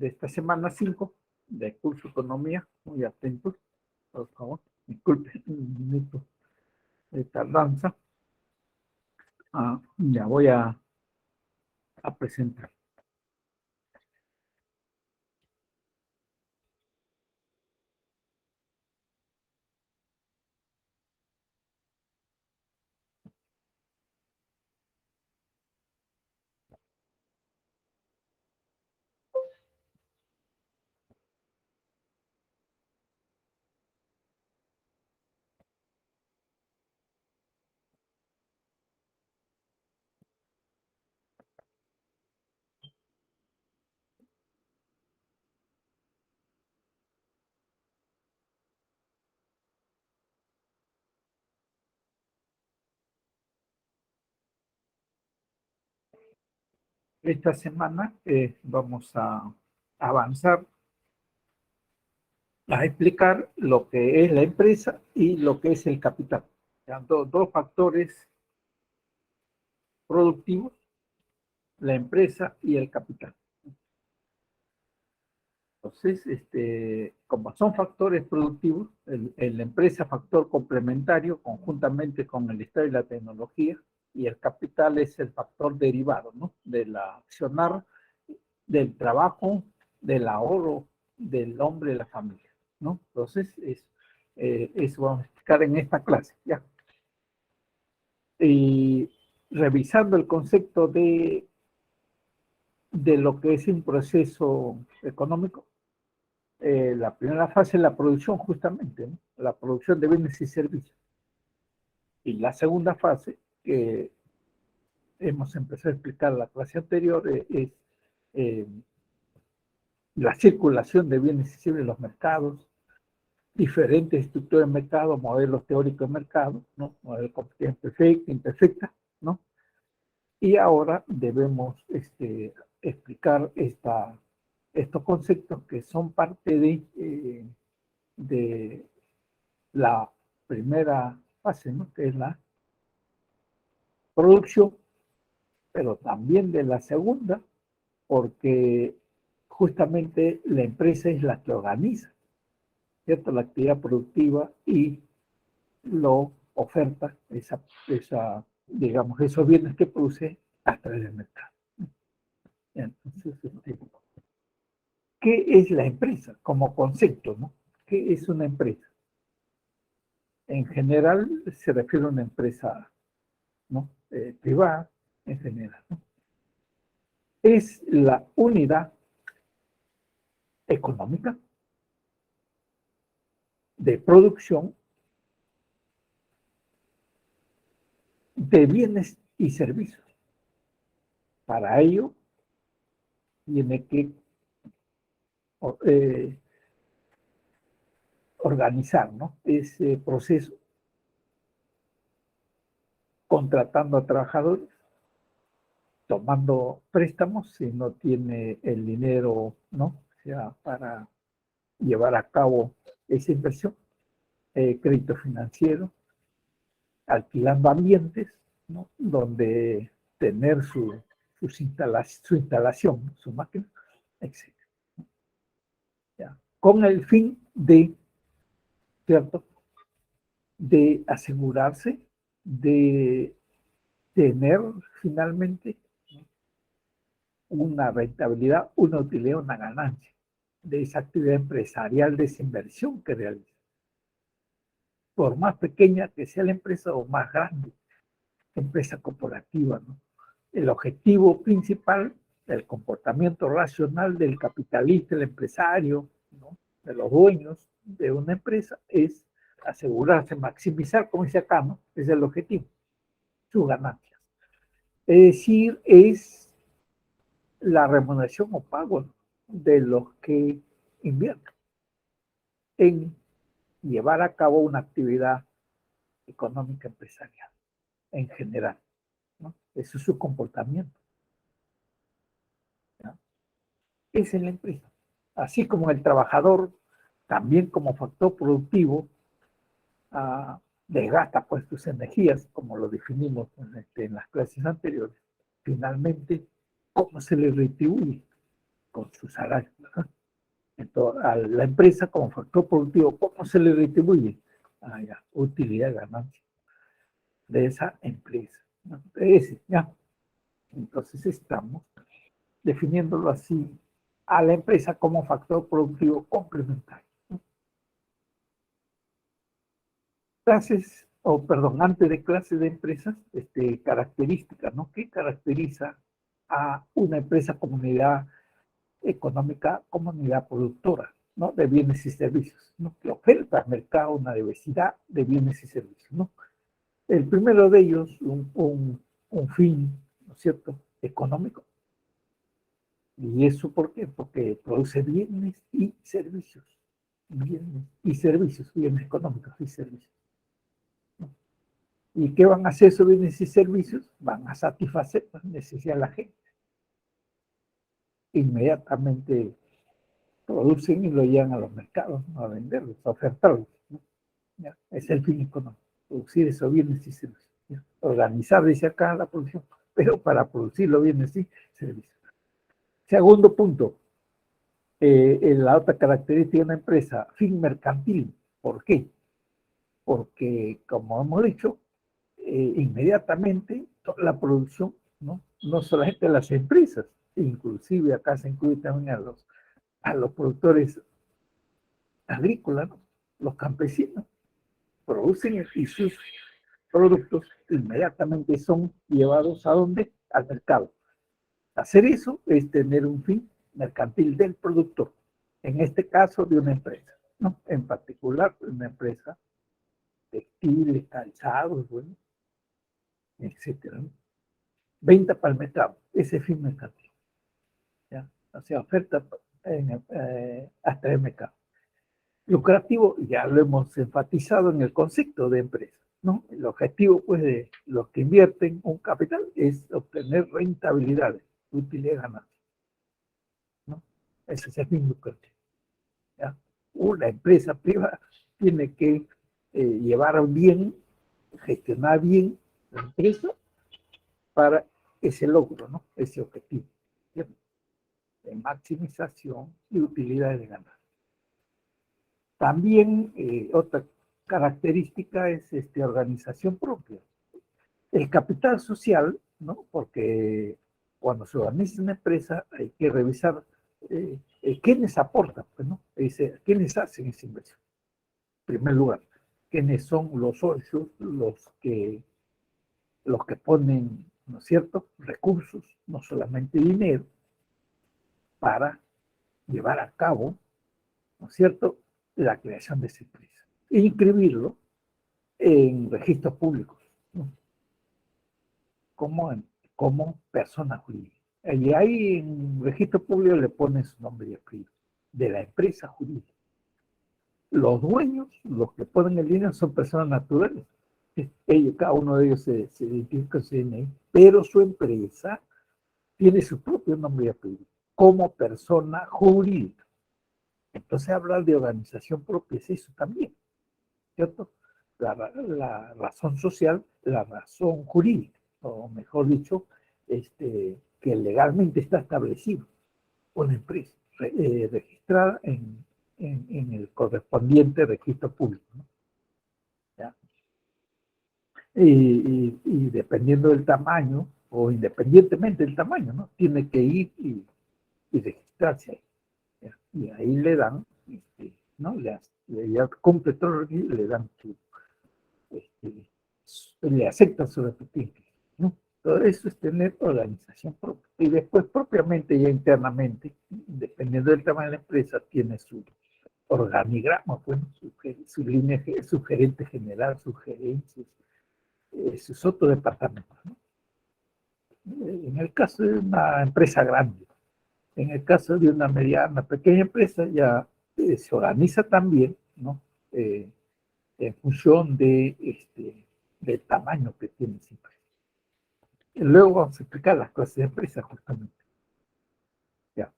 de esta semana 5 de curso Economía. Muy atentos, por favor. Disculpen un minuto de tardanza. Ya voy a presentar. Esta semana vamos a avanzar a explicar lo que es la empresa y lo que es el capital. Dos factores productivos, la empresa y el capital. Entonces, como son factores productivos, la empresa factor complementario conjuntamente con el Estado y la tecnología, y el capital es el factor derivado, ¿no? Del accionar, del trabajo, del ahorro del hombre y la familia, ¿no? Entonces, eso vamos a explicar en esta clase, ¿ya? Y revisando el concepto de lo que es un proceso económico, la primera fase es la producción, justamente, ¿no? La producción de bienes y servicios. Y la segunda fase, que hemos empezado a explicar en la clase anterior, es la circulación de bienes y servicios en los mercados, diferentes estructuras de mercado, modelos teóricos de mercado, ¿no? Modelo de competencia perfecta, imperfecta, ¿no? Y ahora debemos explicar estos conceptos que son parte de la primera fase, ¿no? Que es la producción, pero también de la segunda, porque justamente la empresa es la que organiza, ¿cierto? La actividad productiva y lo oferta, digamos, esos bienes que produce a través del mercado. Entonces, ¿qué es la empresa como concepto, ¿no? ¿Qué es una empresa? En general se refiere a una empresa, ¿no? Privada, en general, ¿no? Es la unidad económica de producción de bienes y servicios. Para ello, tiene que organizar, ¿no? Ese proceso, contratando a trabajadores, tomando préstamos si no tiene el dinero, ¿no? O sea, para llevar a cabo esa inversión, crédito financiero, alquilando ambientes, ¿no? Donde tener su instalación, su máquina, etc. ¿Ya? Con el fin de, ¿cierto?, de asegurarse de tener finalmente una rentabilidad, una utilidad, una ganancia de esa actividad empresarial, de esa inversión que realiza. Por más pequeña que sea la empresa o más grande, empresa corporativa, ¿no? El objetivo principal del comportamiento racional del capitalista, el empresario, ¿no?, de los dueños de una empresa es asegurarse, maximizar, como dice acá, ¿no? Es el objetivo, sus ganancias. Es decir, es la remuneración o pago, ¿no?, de los que invierten en llevar a cabo una actividad económica empresarial en general, ¿no? Eso es su comportamiento, ¿no? Esa es la empresa. Así como el trabajador, también como factor productivo, desgasta pues sus energías, como lo definimos en las clases anteriores. Finalmente, ¿cómo se le retribuye? con su salario, ¿verdad? Entonces, a la empresa como factor productivo, ¿cómo se le retribuye? Ya, utilidad, ganancia de esa empresa, ¿no? Ya. Entonces estamos definiéndolo así a la empresa como factor productivo complementario. Clases, o perdón, antes de clases de empresas, características, ¿no? ¿Qué caracteriza a una empresa comunidad económica, comunidad productora, ¿no? De bienes y servicios, ¿no? Que oferta al mercado una diversidad de bienes y servicios, ¿no? El primero de ellos, un fin, ¿no es cierto?, económico. ¿Y eso por qué? Porque produce bienes y servicios. Bienes y servicios, bienes económicos y servicios, ¿no? ¿Y qué van a hacer esos bienes y servicios? Van a satisfacer las necesidades de la gente. Inmediatamente producen y lo llevan a los mercados, ¿no? A venderlos, a ofertarlos, ¿no? ¿Ya? Es el fin económico, producir esos bienes y servicios, ¿ya? Organizar, dice acá, la producción, pero para producir los bienes y servicios. Segundo punto, la otra característica de una empresa, fin mercantil. ¿Por qué? Porque, como hemos dicho, inmediatamente toda la producción, no solamente las empresas, inclusive acá se incluye también a los productores agrícolas, ¿no? Los campesinos producen y sus productos inmediatamente son llevados a dónde? Al mercado. Hacer eso es tener un fin mercantil del productor, en este caso de una empresa, ¿no? En particular una empresa textiles, calzados, bueno, etcétera, ¿no? Venta para el mercado, ese fin mercantil, ¿ya? O sea, oferta hasta el mercado. Lucrativo, ya lo hemos enfatizado en el concepto de empresa, ¿no? El objetivo, pues, de los que invierten un capital es obtener rentabilidades, utilidad ganancia, ¿no? Ese es el fin lucrativo, ¿ya? Una empresa privada tiene que llevar bien, gestionar bien la empresa para ese logro, ¿no? Ese objetivo, ¿cierto? De maximización y utilidad de ganar. También otra característica es organización propia. El capital social, ¿no? Porque cuando se organiza una empresa hay que revisar quiénes aportan, pues, ¿no? Quiénes hacen esa inversión. En primer lugar, quiénes son los socios, los que ponen, ¿no es cierto?, recursos, no solamente dinero, para llevar a cabo, ¿no es cierto?, la creación de esa empresa. E inscribirlo en registros públicos, ¿no? como persona jurídica. Y ahí en registro público le ponen su nombre y apellido de la empresa jurídica. Los dueños, los que ponen el dinero, son personas naturales. Cada uno de ellos se identifica con su DNI, pero su empresa tiene su propio nombre y apellido como persona jurídica. Entonces hablar de organización propia es eso también, ¿cierto? La razón social, la razón jurídica, o mejor dicho, que legalmente está establecido una empresa registrada en el correspondiente registro público, ¿no? ¿Ya? Y dependiendo del tamaño, o independientemente del tamaño, ¿no? Tiene que ir y registrarse ahí, ¿ya? Y ahí le dan, ¿no? Ya cumple todo, le dan le aceptan su respectivo, ¿no? Todo eso es tener organización propia. Y después, propiamente, ya internamente, dependiendo del tamaño de la empresa, tiene su organigrama, bueno, su línea, su gerente general, sus gerencias, sus otros departamentos, ¿no? En el caso de una empresa grande, en el caso de una mediana, pequeña empresa, ya se organiza también, ¿no? En función del tamaño que tiene siempre. Y luego vamos a explicar las clases de empresa, justamente. Ya.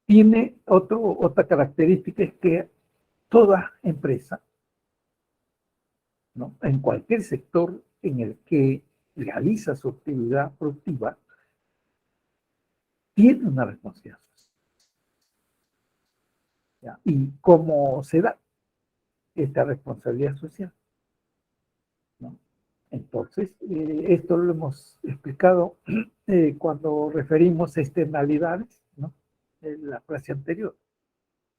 Tiene otra característica, es que toda empresa, ¿no?, en cualquier sector en el que realiza su actividad productiva, tiene una responsabilidad social. ¿ya? ¿Y cómo se da esta responsabilidad social? ¿No? Entonces, esto lo hemos explicado cuando referimos a externalidades, ¿no? En la clase anterior.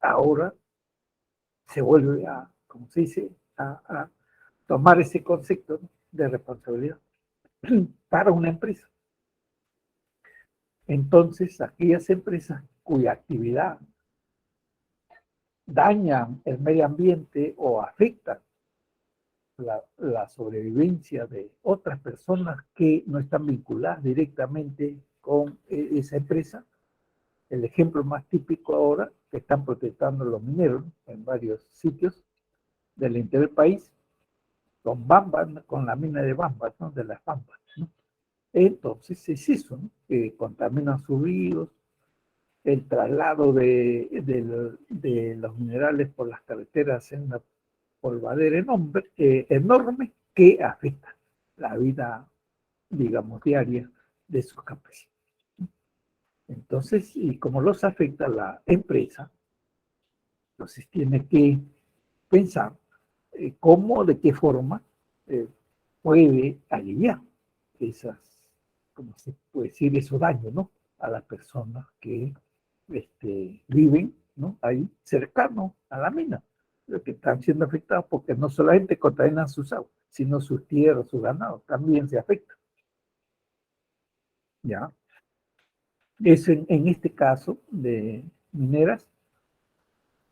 Ahora se vuelve a, como se dice, a tomar ese concepto, ¿no?, de responsabilidad para una empresa. Entonces, aquellas empresas cuya actividad dañan el medio ambiente o afectan la sobrevivencia de otras personas que no están vinculadas directamente con esa empresa. El ejemplo más típico ahora, que están protestando los mineros, ¿no?, en varios sitios del interior del país, con Bambas, ¿no?, con la mina de Bambas, ¿no?, de las Bambas, ¿no? Entonces es eso, ¿no?, que contaminan sus ríos, el traslado de los minerales por las carreteras en una polvadera enorme que afecta la vida, digamos, diaria de sus campesinos. Entonces, y como los afecta la empresa, entonces tiene que pensar cómo, de qué forma puede aliviar esas, como se puede decir, esos daños, ¿no?, a las personas que viven, ¿no?, ahí cercano a la mina, los que están siendo afectados, porque no solamente contaminan sus aguas, sino sus tierras, sus ganados, también se afectan. ¿Ya? Es en este caso de mineras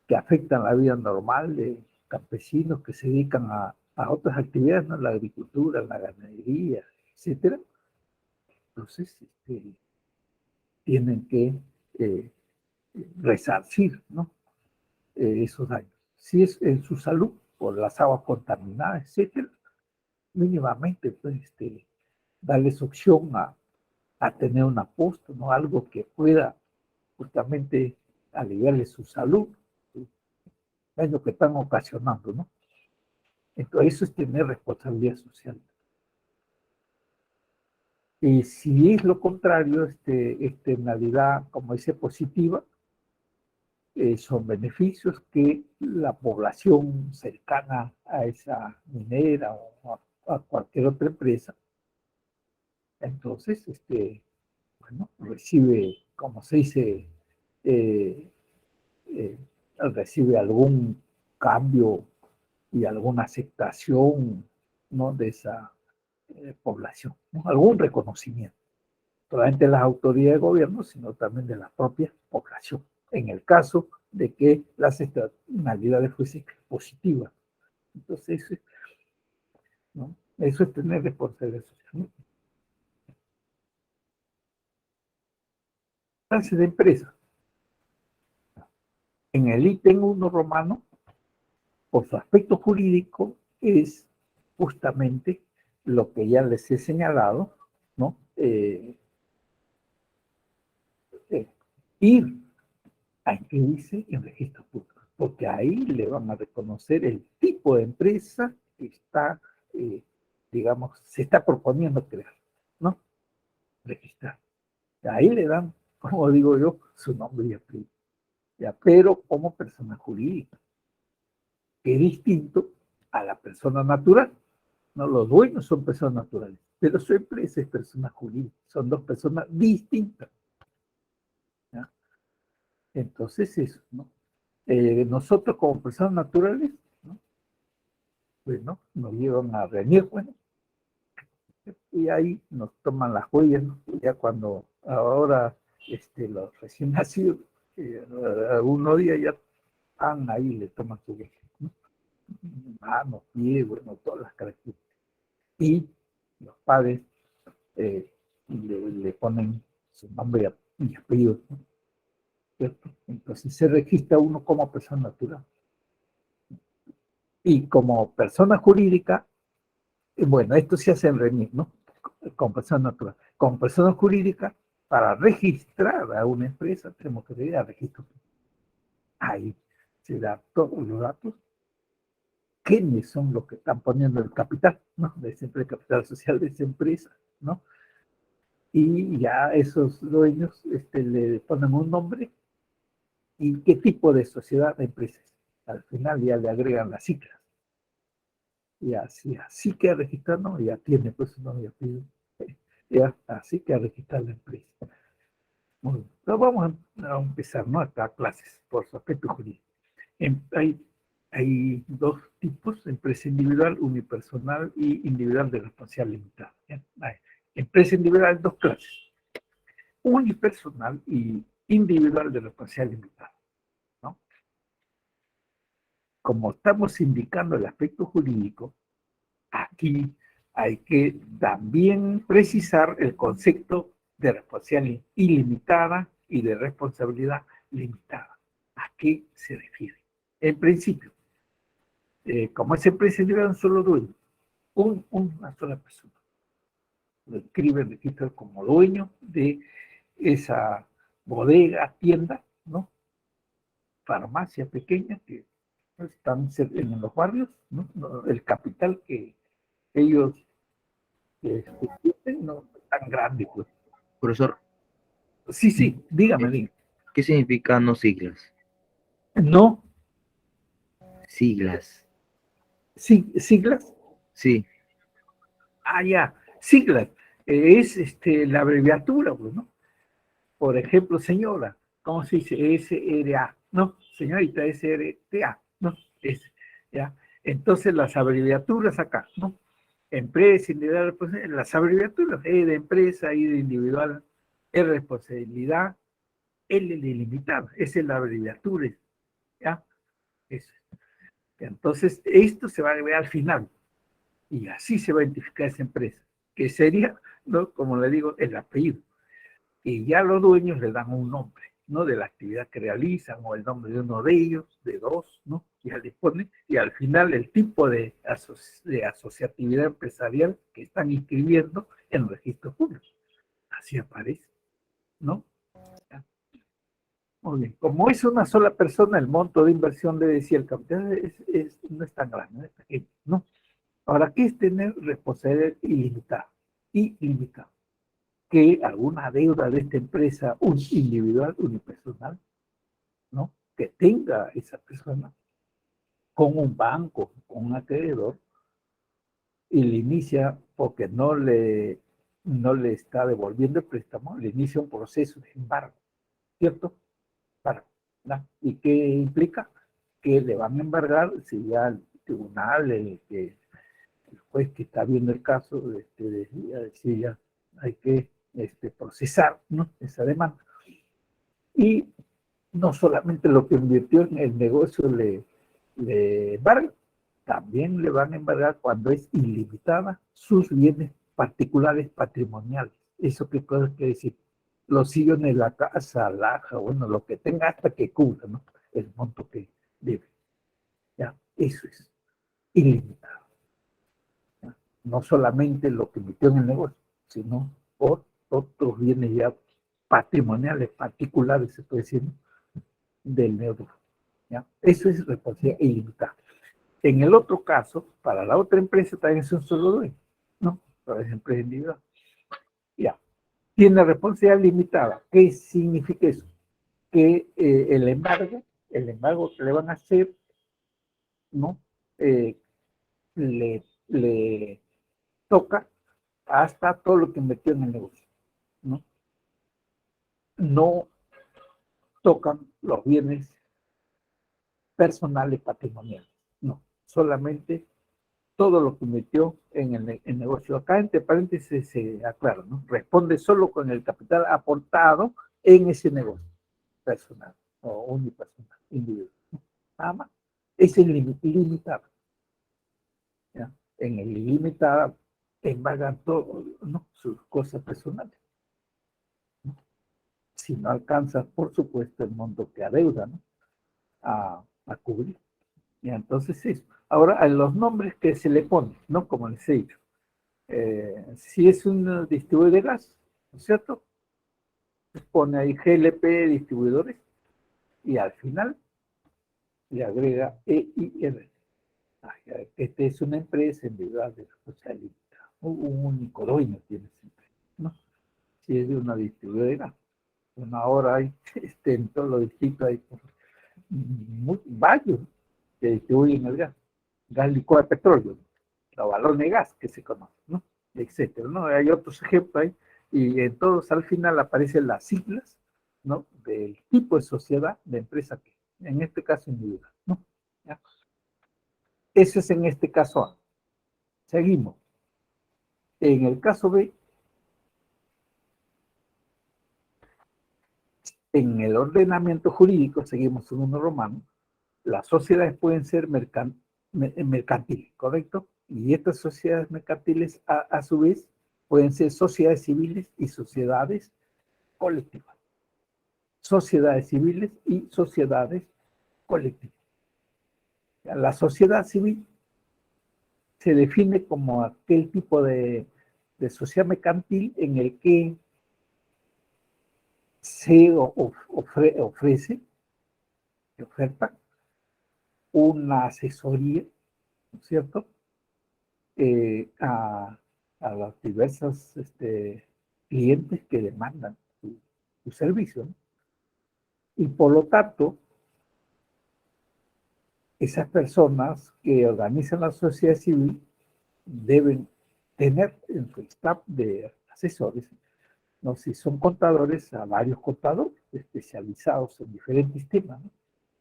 que afectan la vida normal de campesinos que se dedican a otras actividades, ¿no?, la agricultura, la ganadería, etcétera. Entonces, tienen que eh, resarcir, ¿no?, esos daños. Si es en su salud, por las aguas contaminadas, etcétera, mínimamente, pues, darles opción a tener un aposto, ¿no?, algo que pueda justamente aliviarles su salud, es lo que están ocasionando, ¿no? Entonces, eso es tener responsabilidad social. Y si es lo contrario, externalidad, como dice, positiva, son beneficios que la población cercana a esa minera o a cualquier otra empresa, entonces, bueno, recibe, como se dice, eh, eh, recibe algún cambio y alguna aceptación, ¿no?, de esa población, ¿no?, algún reconocimiento, solamente de las autoridades de gobierno, sino también de la propia población, en el caso de que las externalidades fuesen positivas. Entonces, ¿no?, eso es tener responsabilidad social, ¿no? Clase de empresa. En el ítem 1 romano, por su aspecto jurídico, es justamente lo que ya les he señalado, ¿no? Ir a inscribirse en registro público, porque ahí le van a reconocer el tipo de empresa que está, eh, digamos, se está proponiendo crear, ¿no? Registrar. Ahí le dan, como digo yo, su nombre y apellido, ya, pero como persona jurídica, que es distinto a la persona natural. No, los dueños son personas naturales, pero su empresa es persona jurídica, son dos personas distintas, ¿ya? Entonces, eso, ¿no? Nosotros como personas naturales, ¿no?, bueno, nos llevan a reunir, bueno, y ahí nos toman las huellas, ¿no? Ya cuando ahora los recién nacidos, algunos días ya están ahí, le toman su huella, ¿no?, manos, pies, bueno, todas las características. Y los padres le ponen su nombre y apellido, ¿no?, ¿cierto? Entonces se registra uno como persona natural. Y como persona jurídica, bueno, esto se hace en RENIEC, ¿no?, con persona natural. Con persona jurídica, para registrar a una empresa, tenemos que ir al registro. Ahí se dan todos los datos, quiénes son los que están poniendo el capital, ¿no?, de esa empresa, el capital social de esa empresa, ¿no? Y ya esos dueños le ponen un nombre ¿Y qué tipo de sociedad de empresas? Al final ya le agregan las siglas. Y así que registrar, no, ya tiene pues su nombre y apellido. Ya, así que registrar la empresa. Muy bien. Entonces vamos a empezar, ¿no? Acá clases por su aspecto jurídico. Hay dos tipos, empresa individual, unipersonal y individual de responsabilidad limitada. Empresa individual, dos clases, unipersonal y individual de responsabilidad limitada, ¿no? Como estamos indicando el aspecto jurídico, aquí hay que también precisar el concepto de responsabilidad ilimitada y de responsabilidad limitada. ¿A qué se refiere? En principio, como es empresa individual, un solo dueño, una sola persona, lo inscribe en el registro como dueño de esa bodega, tienda, ¿no? Farmacia pequeña que están en los barrios, ¿no? El capital que ellos tienen no es tan grande, pues. Profesor, Sí, dígame. ¿qué significa no siglas? No, Siglas. siglas. Sí, Ya, siglas. Es la abreviatura, pues, ¿no? Por ejemplo, señora, ¿cómo se dice? SRA, ¿no? Señorita, SRTA, ¿no? ¿Ya? Entonces, las abreviaturas acá, ¿no? Empresa, individual, pues, las abreviaturas, E de empresa, I de individual, R de responsabilidad, L de limitada, esa es la abreviatura, ¿ya? Eso. Entonces, esto se va a ver al final, y así se va a identificar esa empresa, que sería, ¿no? Como le digo, el apellido. Y ya los dueños le dan un nombre, ¿no? De la actividad que realizan o el nombre de uno de ellos, de dos, ¿no? Ya le ponen, y al final el tipo de asociatividad empresarial que están inscribiendo en el registro público. Así aparece, ¿no? Muy bien. Como es una sola persona, el monto de inversión de decir el capital no es tan grande, no es pequeño, ¿no? Ahora, ¿qué es tener responsabilidad ilimitada? Ilimitada. Que alguna deuda de esta empresa individual, unipersonal, ¿no? Que tenga esa persona con un banco, con un acreedor, y le inicia, porque no le está devolviendo el préstamo, le inicia un proceso de embargo, ¿cierto? ¿No? ¿Y qué implica? Que le van a embargar si ya el tribunal, el juez que está viendo el caso, decía, ya hay que procesar, ¿no? Esa demanda. Y no solamente lo que invirtió en el negocio le embargan, también le van a embargar cuando es ilimitada sus bienes particulares patrimoniales. ¿Eso qué cosa quiere decir? Los sillones, la casa, la aja, bueno, lo que tenga hasta que cubra, ¿no? El monto que debe. ¿Ya? Eso es ilimitado. ¿Ya? No solamente lo que invirtió en el negocio, sino por otros bienes ya patrimoniales, particulares, se puede decir, ¿no? Del negocio. ¿Ya? Eso es responsabilidad ilimitada. En el otro caso, para la otra empresa también es un solo dueño, ¿no? Para esa empresa individual. Ya. Tiene responsabilidad limitada. ¿Qué significa eso? Que el embargo que le van a hacer, ¿no? Eh, le toca hasta todo lo que metió en el negocio, ¿no? No tocan los bienes personales patrimoniales, no, solamente todo lo que metió en el negocio. Acá, entre paréntesis, se aclara, ¿no? Responde solo con el capital aportado en ese negocio personal o unipersonal, individual. Nada más. Es ilimitado. ¿Ya? En el ilimitado embargan todo, ¿no? Sus cosas personales, ¿no? Si no alcanza, por supuesto, el monto que adeuda, ¿no? a cubrir. Y entonces eso. Ahora, a los nombres que se le ponen, ¿no? Como les he dicho. Si es un distribuidor de gas, ¿no es cierto? Pone ahí GLP distribuidores y al final le agrega EIR. Esta es una empresa individual de responsabilidad. Un único dueño tiene siempre, ¿no? Si es de una distribuidora de gas. Una hora hay en todos los distritos hay varios que distribuyen el gas licuado de petróleo, los balones de gas que se conocen, ¿no? Etcétera, ¿no? Hay otros ejemplos ahí, y en todos al final aparecen las siglas, ¿no? Del tipo de sociedad, de empresa que, en este caso individual, ¿no? ¿Ya? Eso es en este caso A. Seguimos. En el caso B, en el ordenamiento jurídico, seguimos en uno romano, las sociedades pueden ser mercantiles, ¿correcto? Y estas sociedades mercantiles, a su vez, pueden ser sociedades civiles y sociedades colectivas. Sociedades civiles y sociedades colectivas. La sociedad civil se define como aquel tipo de sociedad mercantil en el que se ofrece, se oferta una asesoría, ¿no es cierto?, a los diversos clientes que demandan su servicio, ¿no? Y por lo tanto, esas personas que organizan la sociedad civil deben tener en su staff de asesores, ¿no? Si son contadores, a varios contadores especializados en diferentes temas, ¿no?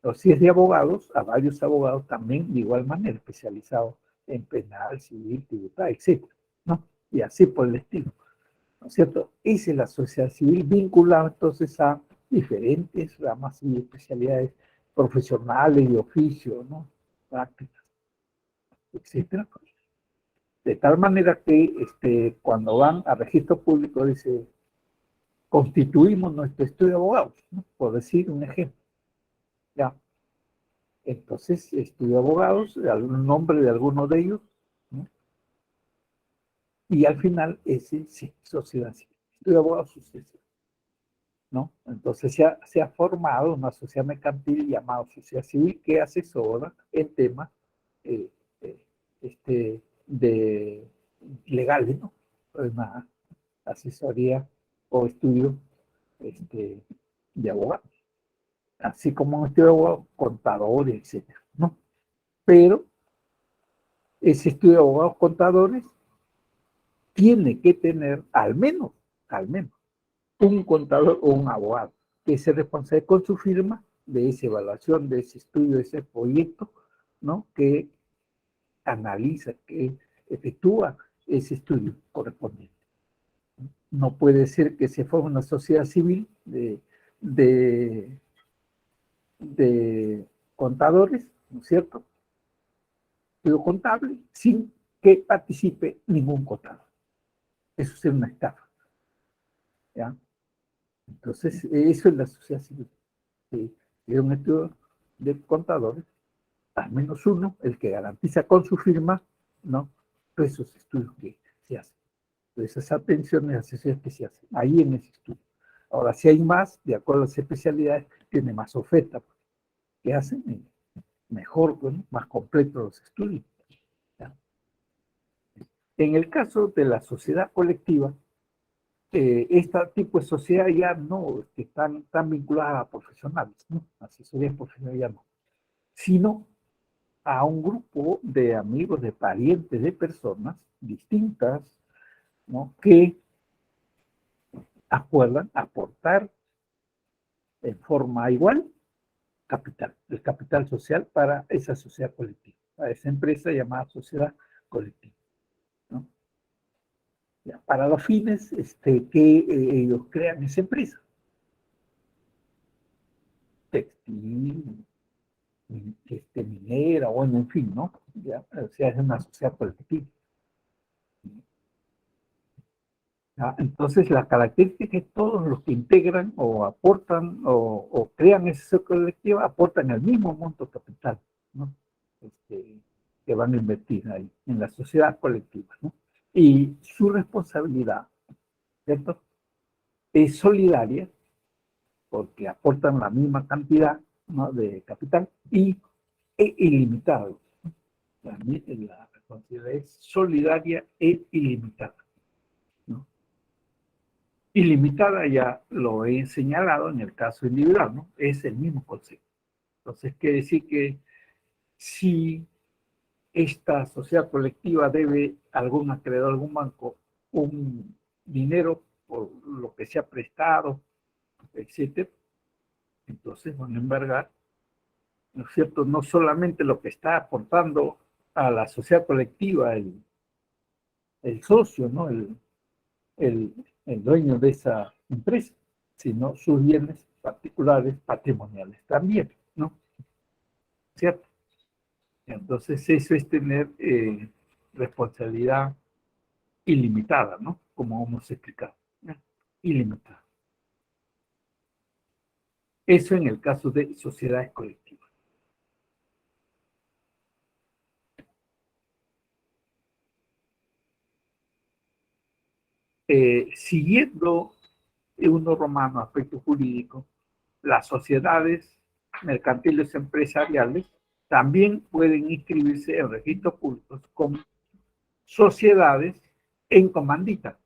O si es de abogados, a varios abogados también de igual manera especializados en penal, civil, tributario, etcétera, ¿no? Y así por el estilo, ¿no es cierto? Esa es la sociedad civil vinculada entonces a diferentes ramas y especialidades profesionales y oficio, ¿no? Prácticas, etcétera. De tal manera que cuando van a registro público dice, constituimos nuestro estudio de abogados, ¿no? Por decir un ejemplo. ¿Ya? Entonces, estudio de abogados, el nombre de alguno de ellos, ¿no? Y al final, ese sí, sociedad civil. Estudio de abogados, sociedad civil, ¿no? Entonces, se ha formado una sociedad mercantil llamada sociedad civil que asesora en temas eh, eh, de legales, ¿no? Una asesoría o estudio de abogados, así como un estudio de abogados, contadores, etcétera, ¿no? Pero ese estudio de abogados contadores tiene que tener al menos, un contador o un abogado que se responsable con su firma de esa evaluación, de ese estudio, de ese proyecto, ¿no? Que analiza, que efectúa ese estudio correspondiente. No puede ser que se forme una sociedad civil de, de contadores, ¿no es cierto?, estudio contable, sin que participe ningún contador. Eso es una estafa, ¿ya? Entonces, eso es la sociedad civil. ¿Sí? Es un estudio de contadores, al menos uno, el que garantiza con su firma, ¿no?, todos esos estudios que se hacen, todas esas atenciones, asesorías que se hacen, ahí en ese estudio. Ahora, si hay más, de acuerdo a las especialidades, tiene más oferta que hacen, mejor, bueno, más completos los estudios, ¿ya? En el caso de la sociedad colectiva, este tipo de sociedad ya no están vinculadas a profesionales, ¿no? Asesorías profesionales ya no, sino a un grupo de amigos, de parientes, de personas distintas, ¿no?, que acuerdan aportar en forma igual capital, el capital social para esa sociedad colectiva, para esa empresa llamada sociedad colectiva, ¿no? Ya, para los fines que ellos crean esa empresa, textil, minera, bueno, en fin, ¿no? Ya, o sea, es una sociedad colectiva. ¿Ya? Entonces, la característica es que todos los que integran o aportan o crean esa sociedad colectiva aportan el mismo monto capital, ¿no? Que van a invertir ahí en la sociedad colectiva, ¿no? Y su responsabilidad, ¿cierto?, es solidaria porque aportan la misma cantidad, ¿no?, de capital y ilimitado. La responsabilidad es solidaria e ilimitada, ¿no? Ilimitada ya lo he señalado en el caso individual, ¿no? Es el mismo concepto. Entonces, quiere decir que si esta sociedad colectiva debe a algún acreedor, algún banco, un dinero por lo que se ha prestado, etcétera, entonces van a embargar, ¿no es cierto?, no solamente lo que está aportando a la sociedad colectiva el socio, ¿no?, el, el dueño de esa empresa, sino sus bienes particulares, patrimoniales también, ¿no? ¿Cierto? Entonces eso es tener responsabilidad ilimitada, ¿no? Como hemos explicado, ¿no? Ilimitada. Eso en el caso de sociedades colectivas. Siguiendo uno romano, aspecto jurídico, las sociedades mercantiles empresariales también pueden inscribirse en registros públicos como sociedades en comandita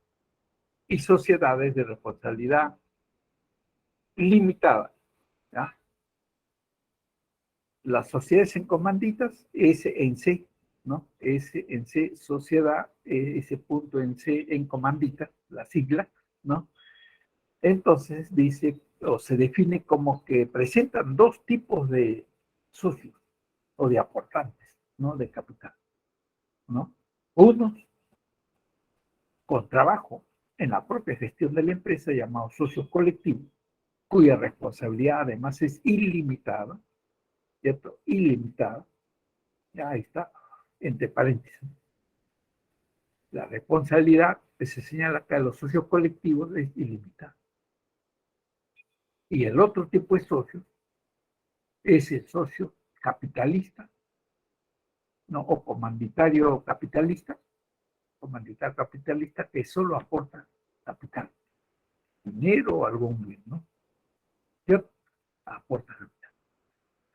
y sociedades de responsabilidad limitada, ¿ya? Las sociedades en comanditas, S en C, ¿no? S en C, sociedad, ese punto en C en comandita, la sigla, ¿no? Entonces dice, o se define como que presentan dos tipos de socios o de aportantes, ¿no? De capital, ¿no? Unos con trabajo en la propia gestión de la empresa, llamados socios colectivos, cuya responsabilidad además es ilimitada, ¿cierto? Ilimitada. Ya ahí está, entre paréntesis. La responsabilidad que se señala acá de los socios colectivos es ilimitada. Y el otro tipo de socio es el socio capitalista, ¿no? O comanditario capitalista que solo aporta capital, dinero o algún bien, ¿no? ¿Cierto? Aporta capital.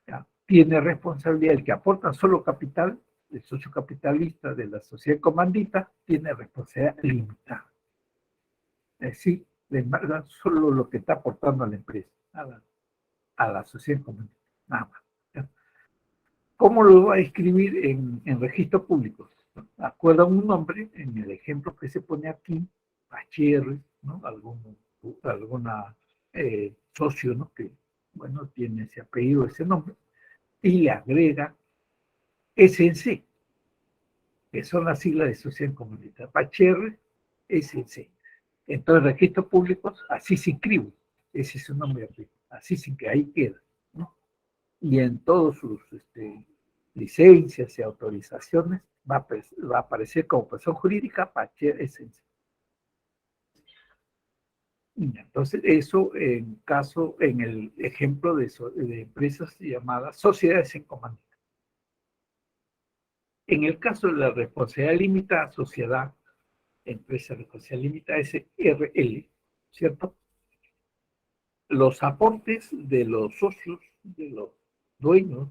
¿Ya? Tiene responsabilidad el que aporta solo capital, el socio capitalista de la sociedad comandita, tiene responsabilidad limitada. Es decir, le embargan solo lo que está aportando a la empresa, a la sociedad comandita, nada más. ¿Ya? ¿Cómo lo va a escribir en registros públicos? Acuerda un nombre, en el ejemplo que se pone aquí, HR, ¿no? Alguna socio, ¿no? Que, bueno, tiene ese apellido, ese nombre, y le agrega SNC, que son las siglas de sociedad comunitaria. HR, SNC. Entonces, registros públicos, así se inscribe. Ese es su nombre aquí. Así sí que ahí queda, ¿no? Y en todos sus licencias y autorizaciones va a aparecer como persona jurídica HR SNC. Entonces, eso en el ejemplo de empresas llamadas sociedades en comandita. En el caso de la responsabilidad limitada, sociedad, empresa de responsabilidad limitada, SRL, ¿cierto? Los aportes de los socios, de los dueños,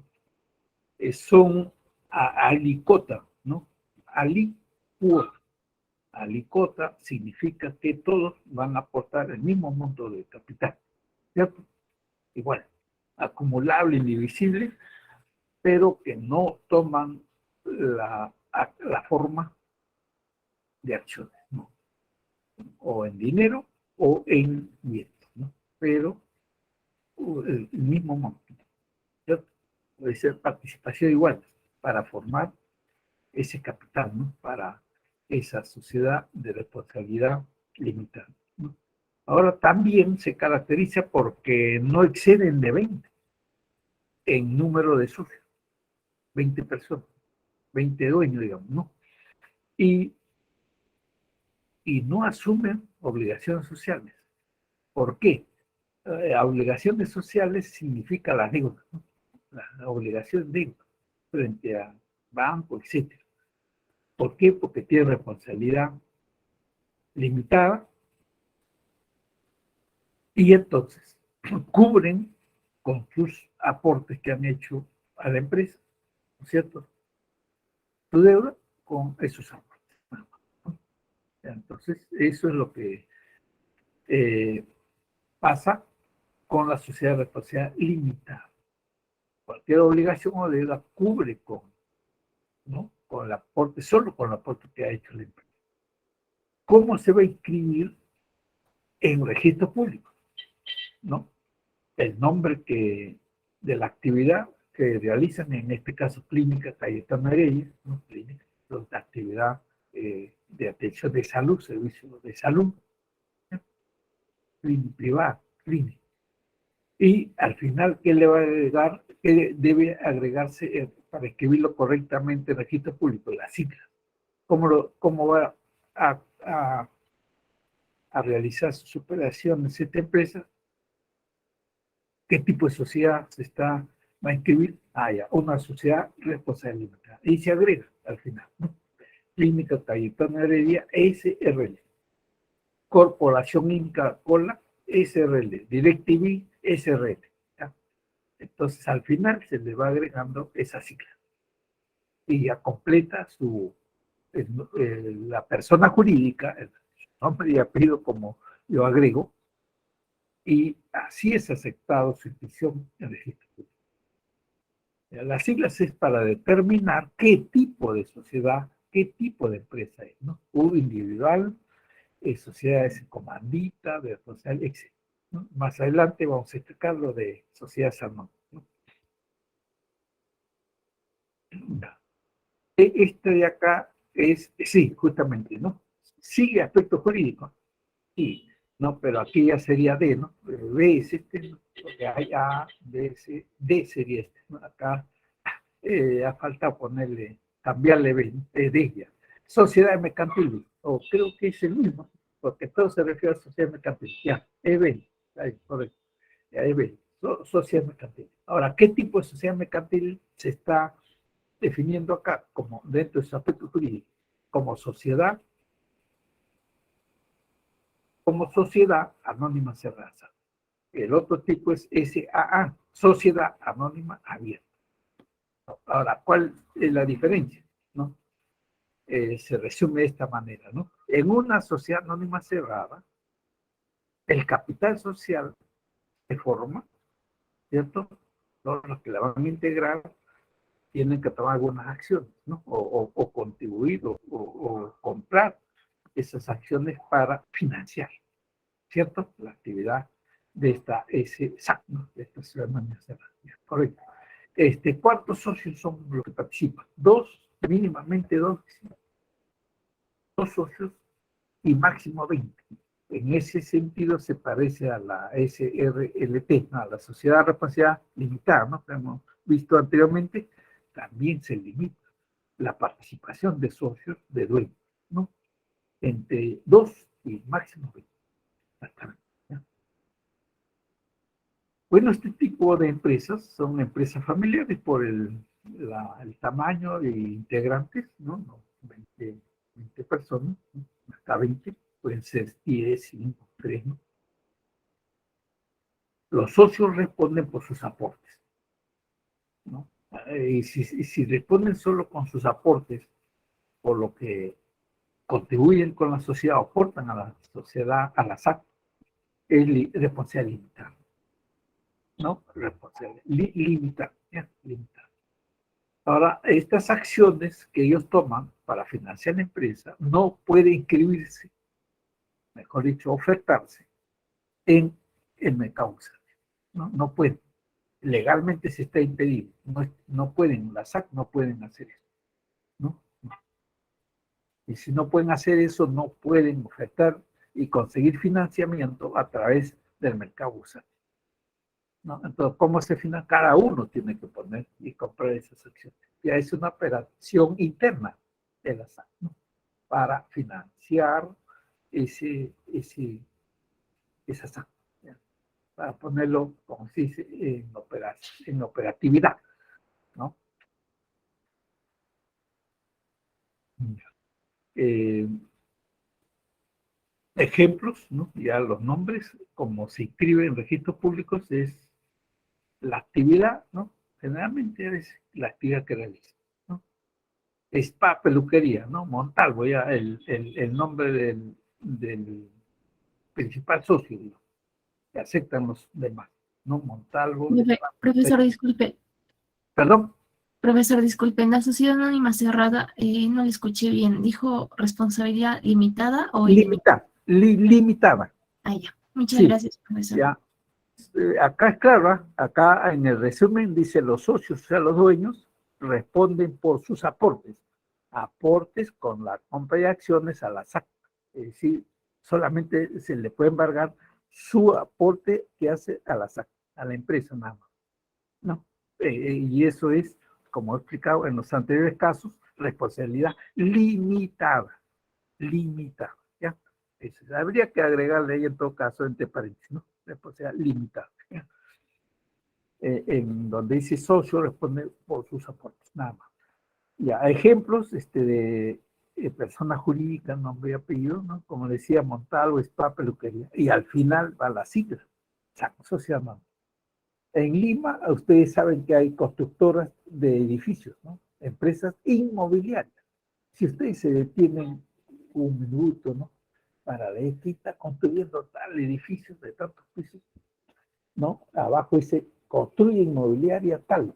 son alicota, ¿no? Alicuota. Alicota significa que todos van a aportar el mismo monto de capital, ¿cierto? Igual, acumulable, indivisible, pero que no toman la forma de acciones, ¿no? O en dinero o en bienes, ¿no? Pero el mismo monto, ¿cierto? Puede ser participación igual para formar ese capital, ¿no? Para esa sociedad de responsabilidad limitada, ¿no? Ahora también se caracteriza porque no exceden de 20 en número de socios, 20 personas, 20 dueños, digamos, ¿no? Y, y no asumen obligaciones sociales. ¿Por qué? Obligaciones sociales significa la deuda, ¿no? La obligación de deuda frente a banco, etcétera. ¿Por qué? Porque tiene responsabilidad limitada y entonces cubren con sus aportes que han hecho a la empresa, ¿no es cierto? Su deuda con esos aportes. Entonces, eso es lo que pasa con la sociedad de responsabilidad limitada. Cualquier obligación o deuda cubre ¿no? Con el aporte, solo con el aporte que ha hecho la empresa. ¿Cómo se va a inscribir en registro público? ¿No? El nombre de la actividad que realizan, en este caso Clínica Cayetano Heredia, ¿no? Clínica, de actividad de atención de salud, servicios de salud, ¿no? Clínica privada, clínica. Y al final, ¿qué le va a agregar? ¿Qué debe agregarse para escribirlo correctamente en registro público? Las siglas. ¿Cómo va a realizar sus operaciones esta empresa? ¿Qué tipo de sociedad va a inscribir? Ya, una sociedad responsable limitada. Y se agrega al final, ¿no? Clínica Cayetano Heredia, SRL. Corporación Inca Cola, SRL. DirecTV, SRL. ¿Ya? Entonces, al final se le va agregando esa sigla. Y ya completa la persona jurídica, el nombre y apellido, como yo agrego, y así es aceptado su inscripción en el registro público. Las siglas es para determinar qué tipo de sociedad, qué tipo de empresa es, ¿no? Individual, sociedades comandita, de social, etc. ¿no? Más adelante vamos a explicar lo de sociedades anónimas, ¿no? Este de acá es, sí, justamente, ¿no? Sigue aspecto jurídico, sí, ¿no? Pero aquí ya sería D, ¿no? B es este, ¿no? Porque hay A, B, C, D sería este, ¿no? Acá ha faltado cambiarle B, ¿no? De ella. Sociedad mercantil, o creo que es el mismo, porque todo se refiere a sociedad mercantil. Ya, EB, ahí, correcto. Ya, EB, sociedad mercantil. Ahora, ¿qué tipo de sociedad mercantil se está definiendo acá como dentro de su aspecto jurídico? Como sociedad anónima cerrada. El otro tipo es SAA, Sociedad Anónima Abierta. Ahora, ¿cuál es la diferencia? ¿No? Se resume de esta manera, ¿no? En una sociedad anónima cerrada, el capital social se forma, ¿cierto? Todos los que la van a integrar tienen que tomar algunas acciones, ¿no? O contribuir o comprar esas acciones para financiar, ¿cierto? La actividad de ese SAC, ¿no? De esta sociedad anónima cerrada. Correcto. ¿Cuántos socios son los que participan? Mínimamente dos socios y máximo 20. En ese sentido se parece a la SRLT, a la Sociedad de Responsabilidad Limitada, ¿no? Que hemos visto anteriormente, también se limita la participación de socios de dueños, ¿no? Entre 2 y máximo 20. ¿Ya? Bueno, este tipo de empresas son empresas familiares por el tamaño de integrantes, ¿no? 20 personas, ¿no? Hasta 20, pueden ser 10, 5, 3, ¿no? Los socios responden por sus aportes, ¿no? Y si responden solo con sus aportes, por lo que contribuyen con la sociedad o aportan a la sociedad, a la SAC, es responsabilidad limitada, ¿no? Responsabilidad limitada, ¿ya? Limitada. Ahora, estas acciones que ellos toman para financiar la empresa no pueden inscribirse, mejor dicho, ofertarse en el mercado bursátil. No pueden. Legalmente se está impedido. No pueden, la SAC no pueden hacer eso, ¿no? Y si no pueden hacer eso, no pueden ofertar y conseguir financiamiento a través del mercado bursátil, ¿no? Entonces, ¿cómo se financia? Cada uno tiene que poner y comprar esas acciones. Ya es una operación interna de la SAC, ¿no? Para financiar esa SAC, ¿ya? Para ponerlo, como se dice, en operatividad, ¿no? Eh, ejemplos, ¿no? Ya los nombres, como se inscribe en registros públicos, es la actividad, ¿no? Generalmente es la actividad que realiza, ¿no? Spa, peluquería, ¿no? Montalvo, ya el nombre del principal socio, ¿no? Que aceptan los demás, ¿no? Montalvo. Profesor, disculpe. Perdón, Profesor, disculpe, en la sociedad anónima cerrada no le escuché bien. ¿Dijo responsabilidad limitada o ilimitada? limitada. Ah, ya. Muchas Sí, gracias, profesor. ya. Acá es claro, ¿ah? Acá en el resumen dice los socios, o sea, los dueños, responden por sus aportes. Aportes con la compra de acciones a la SAC. Es decir, solamente se le puede embargar su aporte que hace a la SAC, a la empresa nada más. ¿No? Y eso es, como he explicado en los anteriores casos, responsabilidad limitada. Limitada. ¿Ya? Eso, habría que agregarle ahí en todo caso entre paréntesis, ¿no? Responsabilidad limitada. ¿Ya? En donde dice socio responde por sus aportes, nada más. Ya, ejemplos de persona jurídica, nombre y apellido, ¿no? Como decía, Montalvo, spa, peluquería. Y al final va la sigla, sociedad anónima. En Lima, ustedes saben que hay constructoras de edificios, ¿no? Empresas inmobiliarias. Si ustedes se detienen un minuto, ¿no? Para ver que está construyendo tal edificio de tantos pisos, ¿no? Abajo dice, construye inmobiliaria tal,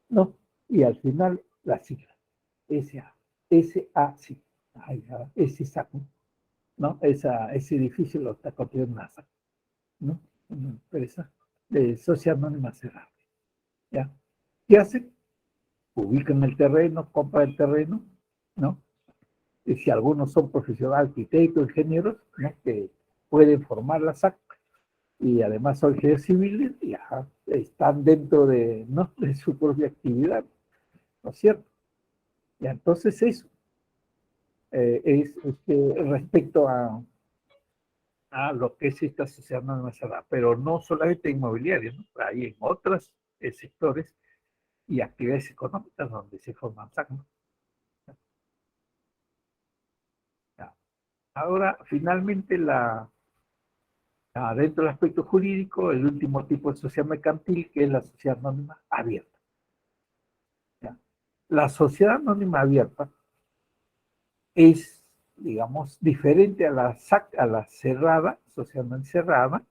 ¿no? Y al final la sigla, SA, SAC, ese saco, ¿no? Ese edificio lo está construyendo NASA, ¿no? Una empresa de sociedad anónima cerrada, ¿ya? ¿Qué hacen? Ubican el terreno, compran el terreno, ¿no? Y si algunos son profesionales, arquitectos, ingenieros, ¿no? Que pueden formar la SAC, y además son ingenieros civiles, y están dentro de, ¿no? de su propia actividad, ¿no es cierto? Y entonces eso es respecto a lo que es esta sociedad anónima cerrada, pero no solamente inmobiliaria, ¿no? Hay en otros sectores y actividades económicas donde se forman SAC, ¿no? Ahora, finalmente, dentro del aspecto jurídico, el último tipo de sociedad mercantil, que es la sociedad anónima abierta. ¿Ya? La sociedad anónima abierta es, digamos, diferente a la SAC, a la cerrada, sociedad anónima cerrada,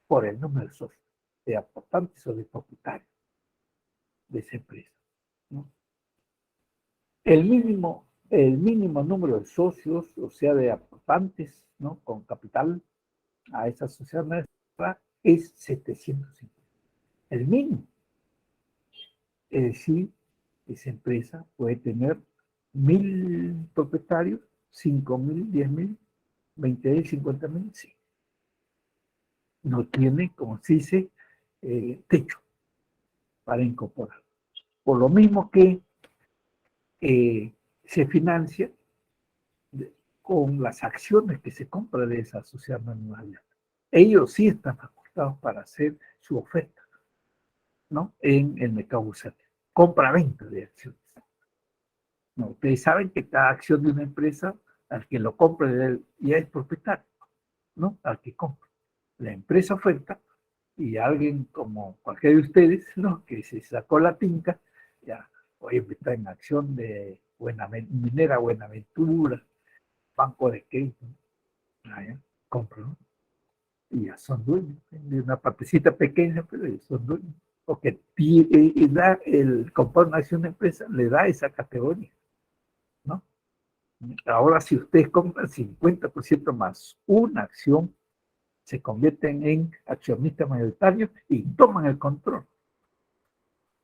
por el número de socios, de aportantes o de propietarios de esa empresa, ¿no? El mínimo número de socios, o sea, de aportantes, ¿no? Con capital a esa sociedad anónima es 750. El mínimo. Es decir, esa empresa puede tener 1.000 propietarios, 5.000, 10.000, 20.000, 50.000, sí. No tiene, como se dice, techo para incorporar. Por lo mismo que se financia con las acciones que se compran de esa sociedad anónima. Ellos sí están facultados para hacer su oferta, ¿no? En el mercado bursátil. Compra-venta de acciones. No, ustedes saben que cada acción de una empresa, al que lo compre, ya es propietario, ¿no? Al que compra. La empresa oferta y alguien como cualquiera de ustedes, ¿no? Que se sacó la tinca, ya, oye, está en acción de Minera Buenaventura, Banco de Crédito, ya, compra, ¿no? Y ya son dueños de una partecita pequeña, pero ellos son dueños. Porque comprar una acción de empresa le da esa categoría, ¿no? Ahora, si ustedes compran 50% más una acción, se convierten en accionistas mayoritarios y toman el control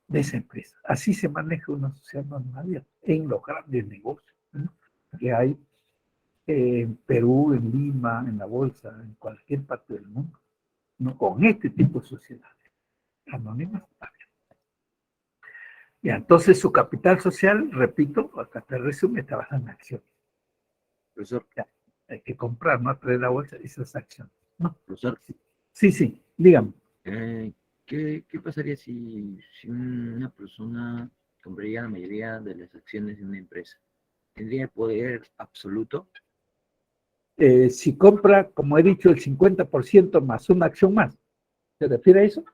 de esa empresa. Así se maneja una sociedad normal en los grandes negocios, ¿no? Que hay en Perú, en Lima, en la bolsa, en cualquier parte del mundo, ¿no? Con este tipo de sociedades anónimas. Y entonces su capital social, repito, acá te resume, está basado en acciones. Profesor, Ya, hay que comprar, no traer la bolsa esas acciones, ¿no? profesor, Sí, dígame. ¿qué pasaría si una persona compraría la mayoría de las acciones de una empresa? ¿Tendría poder absoluto? Si compra, como he dicho, el 50% más una acción más, ¿se refiere a eso?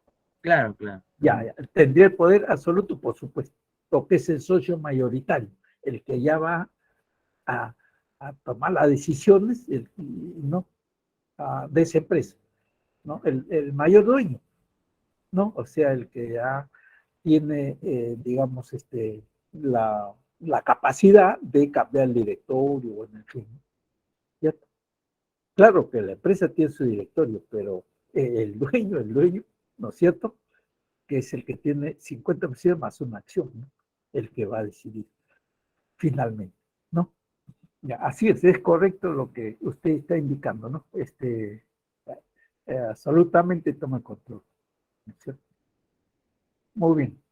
Claro, claro. Ya, tendría el poder absoluto, por supuesto, lo que es el socio mayoritario, el que ya va a, a tomar las decisiones, ¿no? De esa empresa, ¿no? El mayor dueño, ¿no? O sea, el que ya tiene, digamos, la capacidad de cambiar el directorio, bueno, en fin, ¿cierto? Claro que la empresa tiene su directorio, pero el dueño, ¿no es cierto? Que es el que tiene 50% más una acción, ¿no? El que va a decidir finalmente, ¿no? Ya, así es correcto lo que usted está indicando, ¿no? Absolutamente toma control, ¿no es cierto? Muy bien.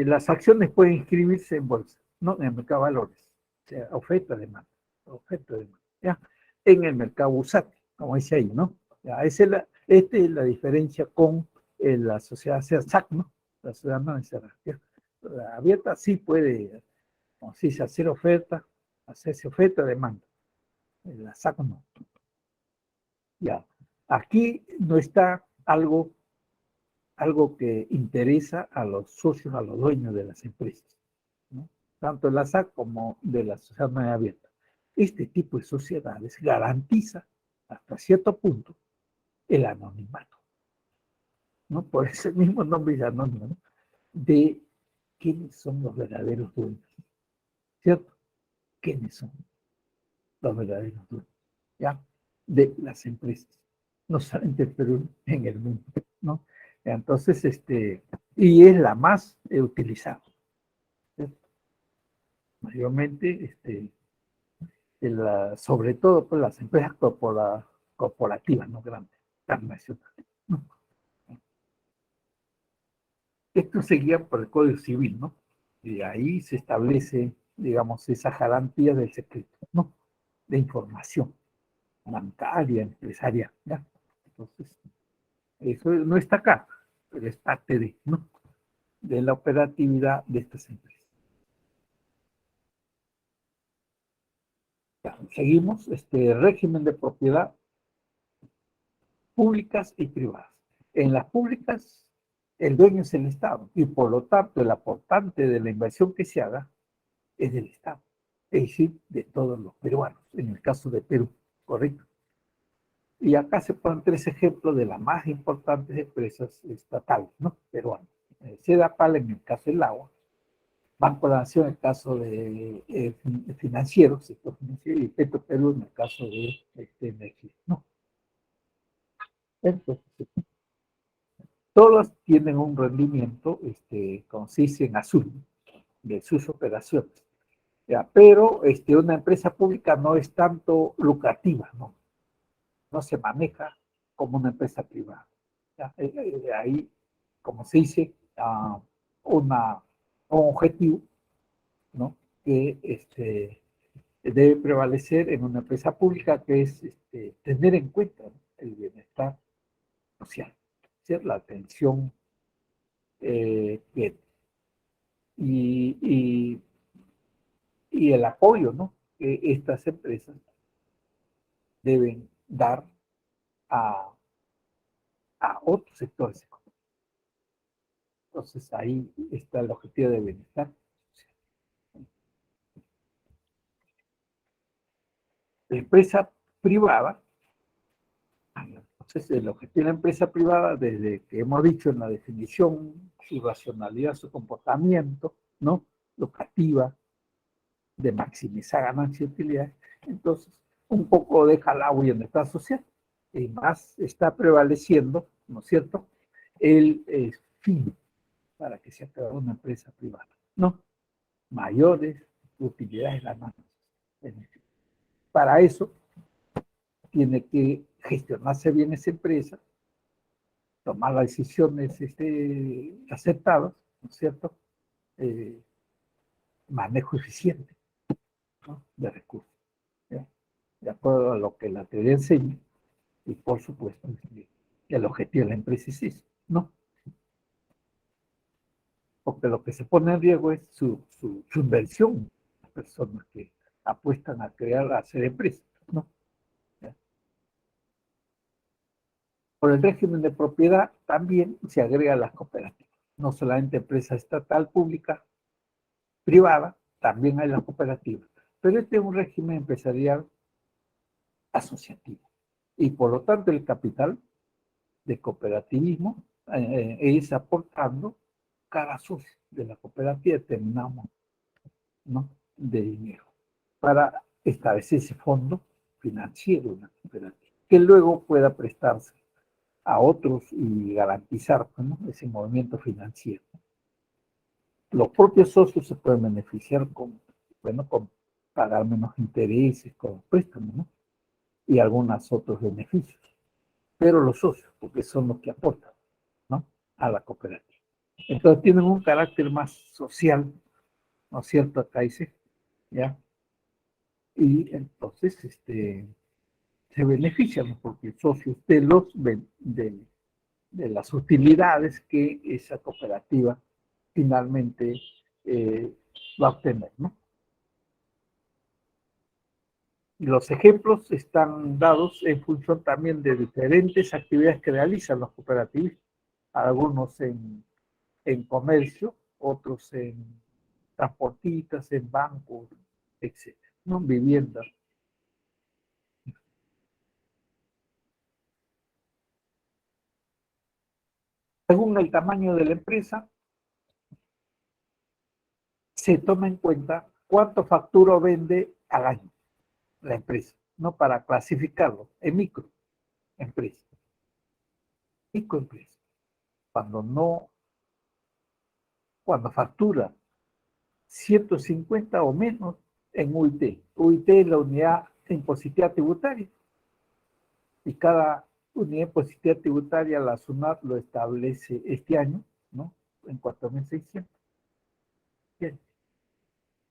Las acciones pueden inscribirse en bolsa, no en el mercado de valores, o sea, oferta-demanda, oferta-demanda, ¿ya? En el mercado bursátil, como dice ahí, ¿no? Ya, esta es la diferencia con la sociedad SAC, ¿no? La sociedad no encerrada, ¿ya? La abierta sí puede, como se dice, hacerse oferta-demanda, la SAC no. Ya, aquí no está algo que interesa a los socios, a los dueños de las empresas, ¿no? Tanto de la SAC como de la sociedad media abierta. Este tipo de sociedades garantiza hasta cierto punto el anonimato, ¿no? Por ese mismo nombre de anónimo, ¿no? De quiénes son los verdaderos dueños, ¿cierto? ¿Quiénes son los verdaderos dueños? ¿Ya? De las empresas, no solamente en Perú, en el mundo, ¿no? Entonces, y es la más utilizada, ¿cierto? Mayormente, sobre todo por las empresas corporativas, no grandes, transnacionales, ¿no? Esto se guía por el Código Civil, ¿no? Y ahí se establece, digamos, esa garantía del secreto, ¿no? De información bancaria, empresarial, ¿ya? Entonces, eso no está acá, pero es parte de, ¿no? De la operatividad de estas empresas. Ya, seguimos, régimen de propiedad públicas y privadas. En las públicas, el dueño es el Estado y por lo tanto el aportante de la inversión que se haga es del Estado, es decir, de todos los peruanos, en el caso de Perú, ¿correcto? Y acá se ponen tres ejemplos de las más importantes empresas estatales, ¿no? Peruanas. Sedapal en el caso del agua, Banco de la Nación en el caso de financiero, sector financiero, y Petro Perú en el caso de energía, ¿no? Entonces, todas tienen un rendimiento, consiste en azul de sus operaciones. ¿Ya? Pero una empresa pública no es tanto lucrativa, ¿no? No se maneja como una empresa privada. ¿Ya? Ahí, como se dice, un objetivo, ¿no? Que debe prevalecer en una empresa pública, que es tener en cuenta, ¿no? El bienestar social, ¿cierto? La atención que y, y el apoyo, ¿no? Que estas empresas deben dar a, a otros sectores económicos. Entonces ahí está el objetivo de bienestar. La empresa privada, entonces el objetivo de la empresa privada, desde que hemos dicho en la definición, su racionalidad, su comportamiento, ¿no? Lucrativa, de maximizar ganancias y utilidades, entonces un poco deja la bienestar social y más está prevaleciendo, ¿no es cierto?, el fin para que se acabe una empresa privada, ¿no? Mayores utilidades las ganancias. Para eso tiene que gestionarse bien esa empresa, tomar las decisiones aceptadas, ¿no es cierto?, manejo eficiente, ¿no?, de recursos, ¿ya? De acuerdo a lo que la teoría enseña, y por supuesto, el objetivo de la empresa es eso, ¿no? Porque lo que se pone en riesgo es su inversión, las personas que apuestan a crear, a hacer empresas, ¿no? ¿Ya? Por el régimen de propiedad también se agrega las cooperativas, no solamente empresa estatal, pública, privada, también hay las cooperativas, pero este es un régimen empresarial asociativo y por lo tanto el capital de cooperativismo es aportando cada socio de la cooperativa determinamos, ¿no?, de dinero para establecer ese fondo financiero de la cooperativa, que luego pueda prestarse a otros y garantizar, ¿no?, ese movimiento financiero. Los propios socios se pueden beneficiar con, bueno, con pagar menos intereses, con los préstamos, ¿no?, y algunos otros beneficios. Pero los socios, porque son los que aportan, ¿no?, a la cooperativa. Entonces tienen un carácter más social, ¿no es cierto? Acá dice, ¿ya? Y entonces se benefician los propios socios de las utilidades que esa cooperativa finalmente va a obtener, ¿no? Y los ejemplos están dados en función también de diferentes actividades que realizan los cooperativistas, algunos en comercio, otros en transportistas, en bancos, etcétera, ¿no? Viviendas. Según el tamaño de la empresa, se toma en cuenta cuánto factura o vende al año la empresa, ¿no?, para clasificarlo en microempresa. Microempresa. Cuando factura 150 o menos en UIT. UIT es la unidad impositiva tributaria. Y cada unidad impositiva tributaria, la SUNAT lo establece este año, ¿no?, en 4.600. Bien.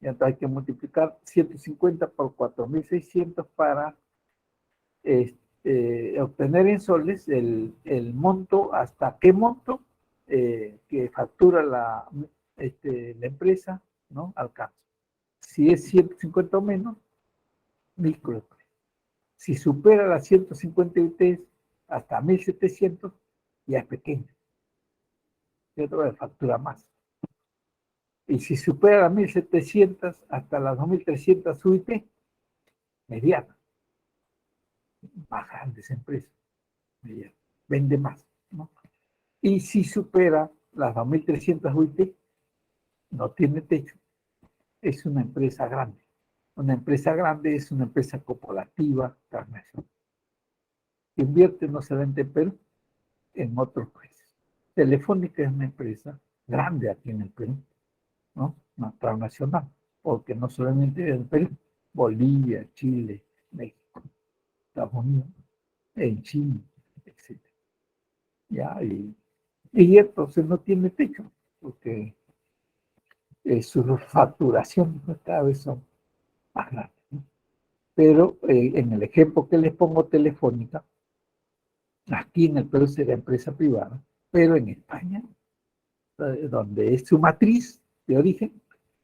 Y entonces hay que multiplicar 150 por 4.600 para obtener en soles el monto, hasta qué monto que factura la empresa, ¿no?, alcanza. Si es 150 o menos, microempresa. Si supera las 150 UTs hasta 1.700, ya es pequeño. ¿Cierto? Factura más. Y si supera las 1.700 hasta las 2.300 UIT, mediana. Más grandes empresas. Mediana. Vende más, ¿no? Y si supera las 2.300 UIT, no tiene techo. Es una empresa grande. Una empresa grande es una empresa corporativa, transnacional. Invierte no solamente en Perú, en otros países. Telefónica es una empresa grande aquí en el Perú, ¿no?, una transnacional, porque no solamente en el Perú, Bolivia, Chile, México, Estados Unidos, en China, etc. ¿Ya? Y entonces no tiene techo, porque sus facturaciones cada vez son más grandes, ¿no? Pero en el ejemplo que les pongo, Telefónica, aquí en el Perú sería empresa privada, pero en España, donde es su matriz de origen,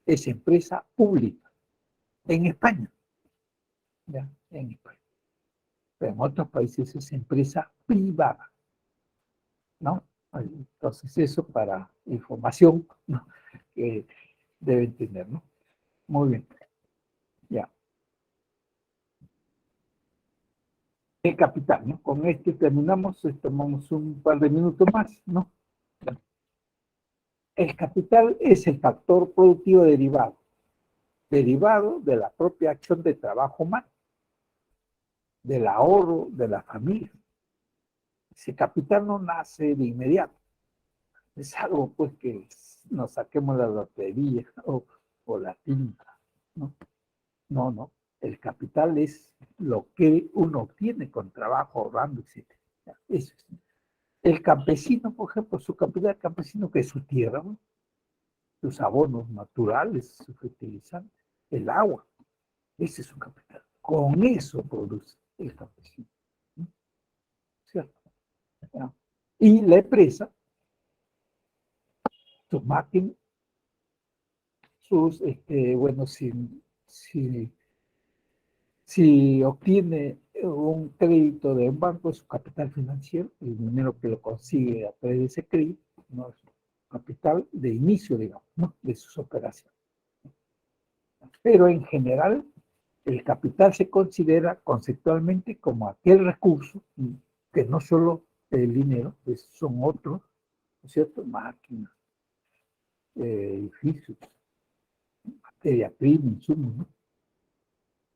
es empresa pública. En España, ¿ya? En España. Pero en otros países es empresa privada, ¿no? Entonces eso para información, ¿no?, que deben tener, ¿no? Muy bien. Ya. El capital, ¿no? Con este terminamos, tomamos un par de minutos más, ¿no? El capital es el factor productivo derivado de la propia acción de trabajo humano, del ahorro de la familia. Ese capital no nace de inmediato, es algo pues que nos saquemos la lotería o la tinta, ¿no? No, no. El capital es lo que uno obtiene con trabajo, ahorrando, etc. Eso es. El campesino, por ejemplo, su capital campesino, que es su tierra, ¿no?, sus abonos naturales, su fertilizante, el agua, ese es su capital. Con eso produce el campesino, ¿no? ¿Cierto? ¿Ya? Y la empresa, sus máquinas, sus, bueno, si obtiene un crédito de un banco, es su capital financiero, el dinero que lo consigue a través de ese crédito, no es capital de inicio, digamos, ¿no?, de sus operaciones. Pero en general, el capital se considera conceptualmente como aquel recurso que no solo el dinero, pues son otros, ¿no es cierto?, máquinas, edificios, materia prima, insumos, ¿no?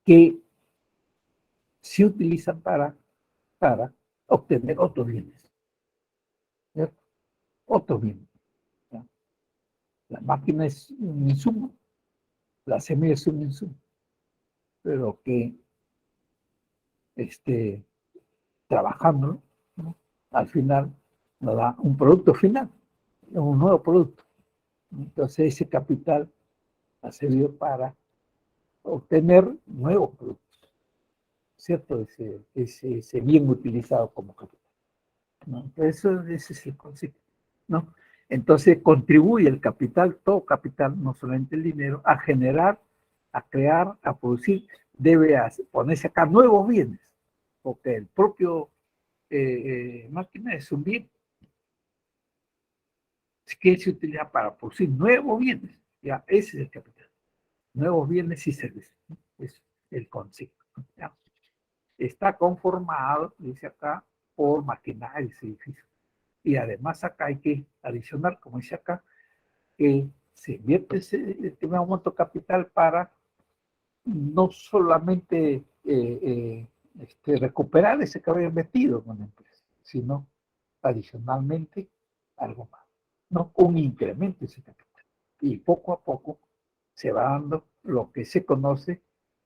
Que se utilizan para obtener otros bienes, ¿cierto? Otros bienes, ¿ya? La máquina es un insumo, la semilla es un insumo, pero que trabajando, ¿no? Al final nos da un producto final, un nuevo producto. Entonces ese capital ha servido para obtener nuevos productos, ¿cierto? Ese bien utilizado como capital, ¿no? Ese es el concepto, ¿no? Entonces contribuye el capital, todo capital, no solamente el dinero, a generar, a crear, a producir, debe ponerse acá nuevos bienes, porque el propio máquina es un bien que se utiliza para producir nuevos bienes, ya, ese es el capital, nuevos bienes y servicios, ¿no? Es el concepto, ¿ya? Está conformado, dice acá, por maquinarias y edificios. Y además acá hay que adicionar, como dice acá, que se invierte ese monto capital para no solamente recuperar ese que había invertido en una empresa, sino adicionalmente algo más, ¿no? Un incremento de ese capital. Y poco a poco se va dando lo que se conoce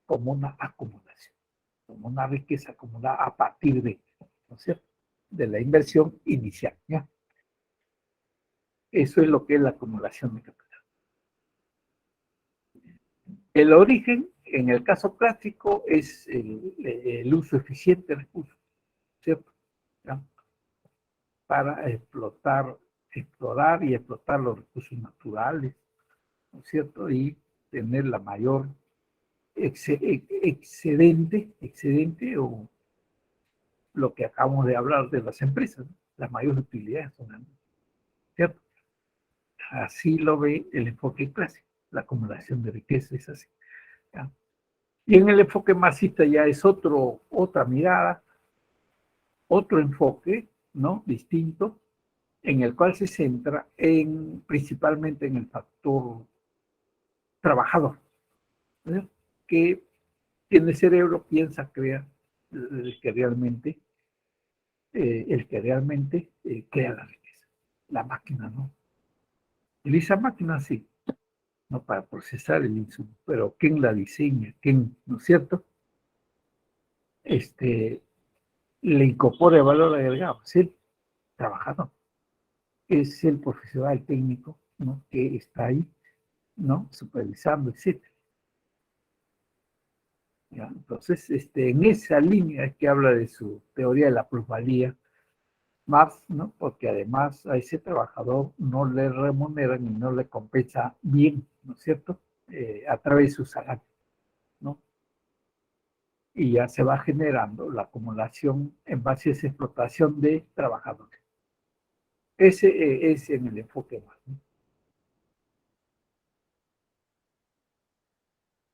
como una acumulación, como una riqueza acumulada a partir de, ¿no es cierto?, de la inversión inicial, ¿ya? Eso es lo que es la acumulación de capital. El origen, en el caso clásico, es el uso eficiente de recursos, ¿cierto? ¿Ya? Para explorar y explotar los recursos naturales, ¿no es cierto? Y tener la mayor excedente o lo que acabamos de hablar de las empresas, ¿no? La mayor utilidad, ¿cierto? Así lo ve el enfoque clásico, la acumulación de riqueza es así, ¿ya? Y en el enfoque marxista ya es otra mirada, otro enfoque, ¿no?, distinto, en el cual se centra principalmente en el factor trabajador, ¿no?, que tiene cerebro, piensa, crea, el que realmente crea la riqueza. La máquina, ¿no? Utiliza máquinas, sí, ¿no?, para procesar el insumo, pero ¿quién la diseña? ¿Quién, no es cierto?, le incorpora el valor agregado, es el trabajador, es el profesional técnico, ¿no?, que está ahí, ¿no?, supervisando, etc. ¿Ya? Entonces, en esa línea es que habla de su teoría de la plusvalía, más, ¿no?, porque además a ese trabajador no le remuneran y no le compensa bien, ¿no es cierto?, a través de su salario, ¿no? Y ya se va generando la acumulación en base a esa explotación de trabajadores. Ese es en el enfoque más, ¿no?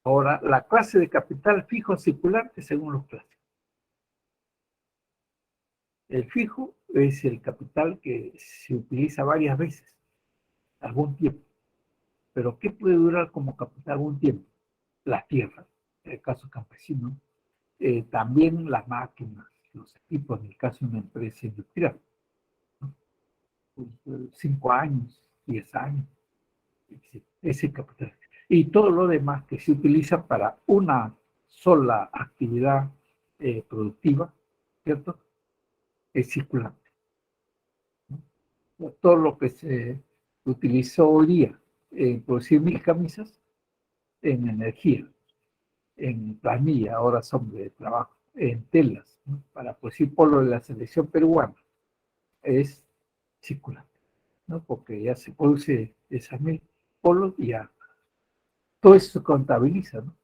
Ahora, la clase de capital fijo circulante según los clásicos. El fijo es el capital que se utiliza varias veces, algún tiempo. Pero ¿qué puede durar como capital algún tiempo? Las tierras, en el caso campesino, también las máquinas, los equipos, en el caso de una empresa industrial, ¿no? 5 años, 10 años, ese capital. Y todo lo demás que se utiliza para una sola actividad productiva, ¿cierto?, es circulante, ¿no? Todo lo que se utilizó hoy día en producir 1000 camisas, en energía, en planilla, horas hombre de trabajo, en telas, ¿no?, para producir polo de la selección peruana, es circulante, ¿no?, porque ya se produce esas 1000 polos y ya todo eso se contabiliza, ¿no?,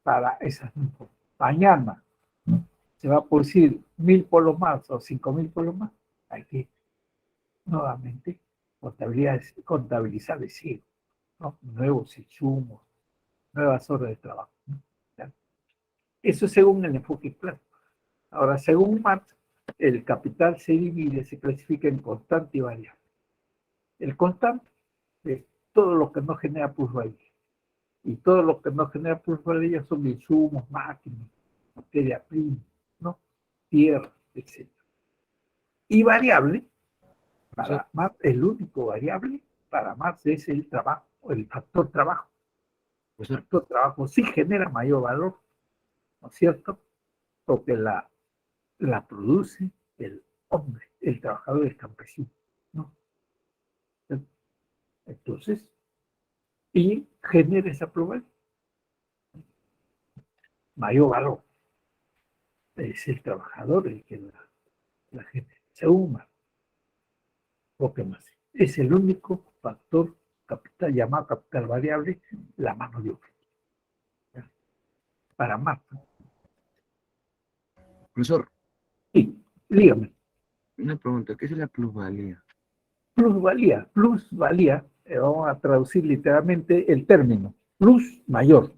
para esas 1000 polos. Mañana, ¿no?, se va a producir 1000 polos más o 5000 polos más, hay que nuevamente contabilizar de cielo, ¿no?, nuevos insumos, nuevas horas de trabajo, ¿no? Eso según el enfoque clásico. Ahora, según Marx, el capital se divide, se clasifica en constante y variable. El constante es todo lo que no genera plusvalía. Y todo lo que no genera plusvalía son insumos, máquinas, materia prima, ¿no? Tierra, etc. Y variable, para Marx, el único variable para Marx es el trabajo, el factor trabajo. El factor trabajo sí genera mayor valor, ¿no es cierto? Porque la produce el hombre, el trabajador, el campesino, ¿no? Entonces, y genera esa plusvalía. Mayor valor. Es el trabajador el que la genera. Según Marx. Porque más. Es el único factor capital, llamado capital variable, la mano de obra. ¿Ya? Para Marx. Profesor, Sí, dígame. una pregunta, ¿qué es la plusvalía? Plusvalía, vamos a traducir literalmente el término. Plus, mayor.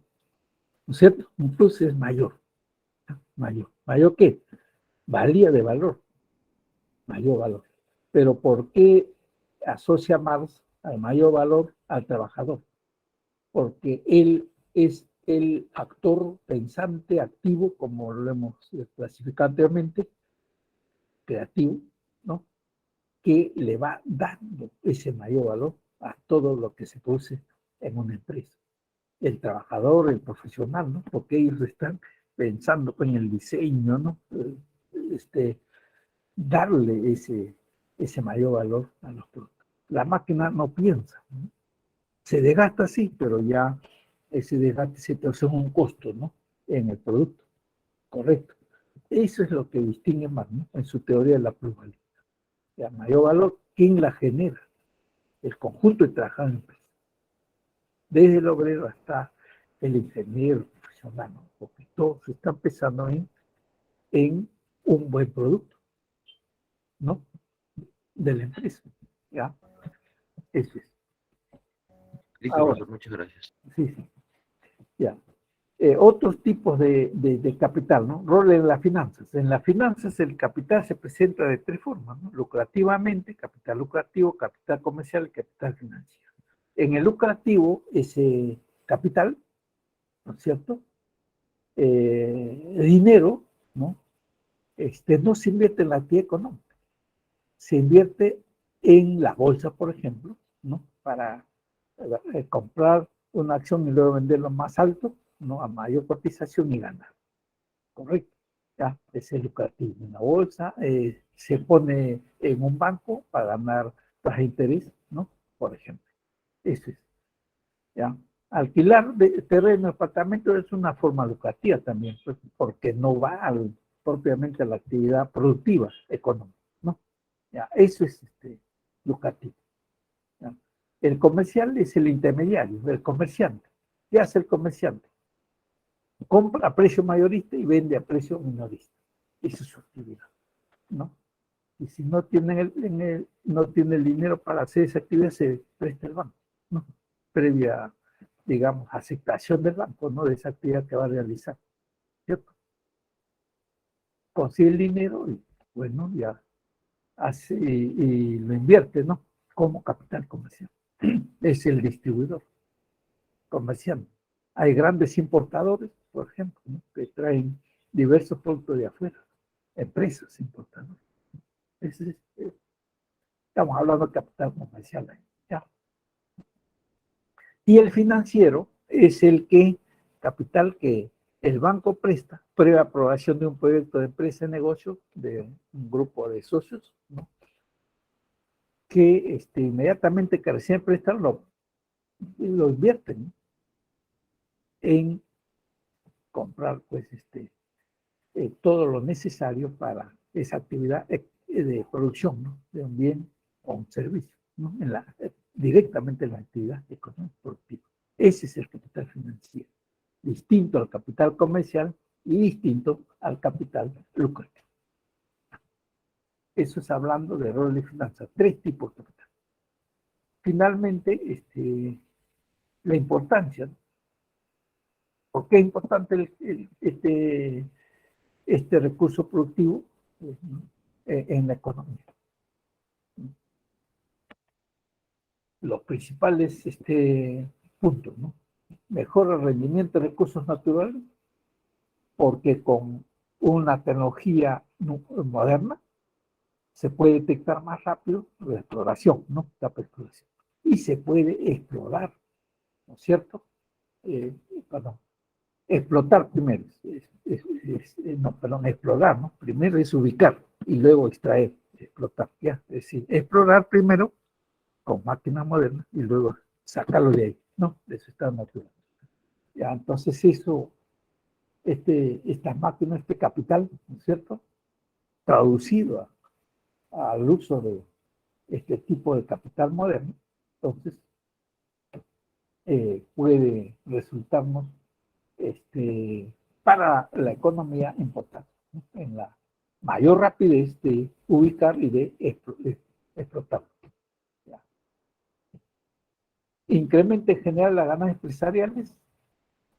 ¿No es cierto? Un plus es mayor. Mayor. ¿Mayor qué? Valía de valor. Mayor valor. Pero ¿por qué asocia Marx al mayor valor al trabajador? Porque él es el actor pensante, activo, como lo hemos clasificado anteriormente, creativo, ¿no? Que le va dando ese mayor valor a todo lo que se produce en una empresa. El trabajador, el profesional, ¿no? Porque ellos están pensando en el diseño, ¿no? Darle ese mayor valor a los productos. La máquina no piensa, ¿no? Se desgasta, sí, pero ya ese desgaste se traduce en un costo, ¿no? En el producto, correcto. Eso es lo que distingue más, ¿no? En su teoría de la plusvalía. Ya, mayor valor, ¿quién la genera? El conjunto de trabajadores en la empresa. Desde el obrero hasta el ingeniero profesional, ¿no? Porque todos están pensando en un buen producto, ¿no? De la empresa. ¿Ya? Eso es. Listo, Ahora, profesor, muchas gracias. sí, ya. Otros tipos de capital, ¿no? Rol en las finanzas. En las finanzas el capital se presenta de tres formas, ¿no? Lucrativamente, capital lucrativo, capital comercial y capital financiero. En el lucrativo, ese capital, ¿no es cierto? Dinero, ¿no? No se invierte en la actividad económica, se invierte en la bolsa, por ejemplo, ¿no? Para comprar una acción y luego venderlo más alto, ¿no? A mayor cotización y ganar. Correcto. Ya, es el lucrativo. En la bolsa se pone en un banco para ganar tasa de interés, ¿no? Por ejemplo. Eso es. ¿Ya? Alquilar de terreno, apartamento es una forma lucrativa también, pues, porque no va propiamente a la actividad productiva económica, ¿no? Ya, eso es lucrativo. ¿Ya? El comercial es el intermediario, el comerciante. ¿Qué hace el comerciante? Compra a precio mayorista y vende a precio minorista. Esa es su actividad, ¿no? Y si no tiene no tiene el dinero para hacer esa actividad, se presta el banco, ¿no? Previa, digamos, aceptación del banco, ¿no? De esa actividad que va a realizar, ¿cierto? Consigue el dinero y, bueno, ya hace y lo invierte, ¿no? Como capital comercial. Es el distribuidor comercial. Hay grandes importadores, por ejemplo, ¿no? Que traen diversos productos de afuera, empresas importadoras. Estamos hablando de capital comercial. ¿Ya? Y el financiero es capital que el banco presta, previa aprobación de un proyecto de empresa de negocio de un grupo de socios, ¿no? Que inmediatamente que reciben prestar lo invierten, ¿no? En comprar pues todo lo necesario para esa actividad de producción, ¿no? De un bien o un servicio, ¿no? Directamente en la actividad económica productiva. Ese es el capital financiero, distinto al capital comercial y distinto al capital lucrativo. Eso es hablando de rol de finanzas, tres tipos de capital. Finalmente, la importancia, ¿no? ¿Por qué es importante este recurso productivo en la economía? los principales puntos, ¿no? Mejora el rendimiento de recursos naturales, porque con una tecnología moderna se puede detectar más rápido la exploración, ¿no? La exploración. Y se puede explorar, ¿no es cierto? Perdón, explotar primero, explorar, ¿no? Primero es ubicar y luego extraer, explotar, ¿ya? Es decir, explorar primero con máquinas modernas y luego sacarlo de ahí, ¿no? De su estado natural. Ya, entonces eso, estas máquinas, este capital, ¿no es cierto? Traducido al uso de este tipo de capital moderno, entonces puede resultarnos para la economía importante, ¿no? En la mayor rapidez de ubicar y de explotar. ¿Ya? Incrementa en general las ganancias empresariales,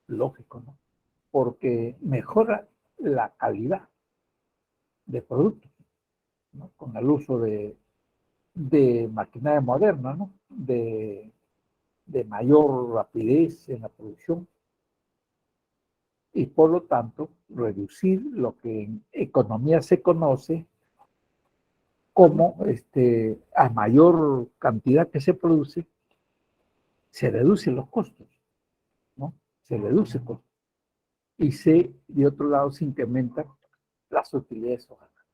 lógico, ¿no? Porque mejora la calidad de productos, ¿no? Con el uso de maquinaria moderna, ¿no? De mayor rapidez en la producción y por lo tanto reducir lo que en economía se conoce como a mayor cantidad que se produce, se reducen los costos, ¿no? Se reduce el costo. Y de otro lado, se incrementan las utilidades hogareñas.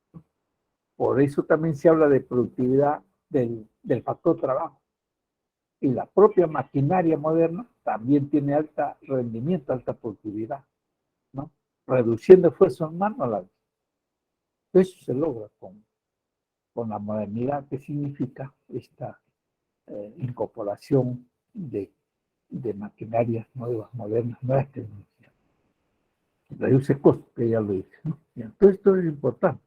Por eso también se habla de productividad del factor trabajo. Y la propia maquinaria moderna también tiene alto rendimiento, alta productividad, ¿no? Reduciendo esfuerzo humano a la vez. Eso se logra con la modernidad, que significa esta incorporación de maquinarias nuevas, modernas, nuevas tecnologías. Reduce costos, que ya lo dije, ¿no? Y entonces esto es importante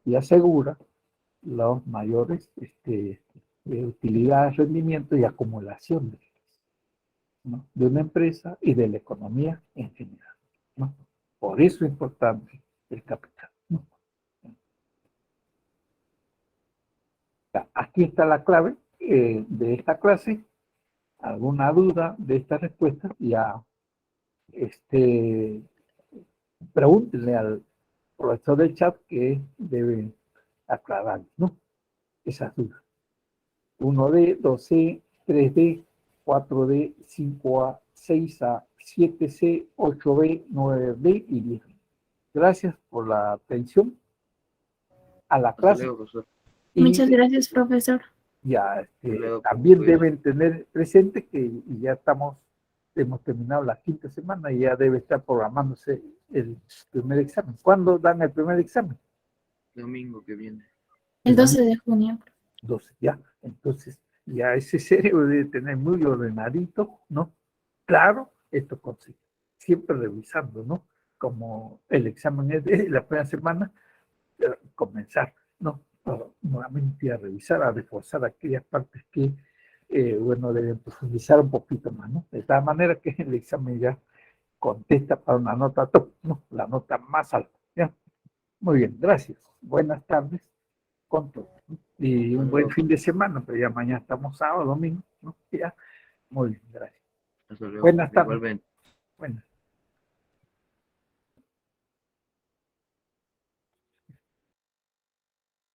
y asegura los mayores utilidades, rendimiento y acumulación de, ¿no? De una empresa y de la economía en general, ¿no? Por eso es importante el capital, ¿no? Aquí está la clave de esta clase. ¿Alguna duda de esta respuesta? Ya pregúntenle al profesor del chat que debe aclarar, ¿no? Esas dudas. 1D, 2C, 3D, 4D, 5A, 6A, 7C, 8B, 9D y 10. Gracias por la atención a la clase. Luego, profesor. Muchas gracias, profesor. Ya, Luego, también cuídate. deben tener presente que ya hemos terminado la quinta semana y ya debe estar programándose el primer examen. ¿Cuándo dan el primer examen? Domingo que viene. El 12 de junio. 12, ya. Entonces, ya ese cerebro debe tener muy ordenadito, ¿no? Claro, esto consigue. Siempre revisando, ¿no? Como el examen es de la primera semana, comenzar, ¿no? Nuevamente a revisar, a reforzar aquellas partes que, bueno, deben profundizar un poquito más, ¿no? De tal manera que el examen ya contesta para una nota top, ¿no? La nota más alta, ¿ya? Muy bien, gracias. Buenas tardes con todos, ¿no? Y un buen fin de semana, pero ya mañana estamos sábado, domingo, ¿no? Ya, muy bien, gracias. Hasta luego. Buenas tardes. Igualmente. Buenas.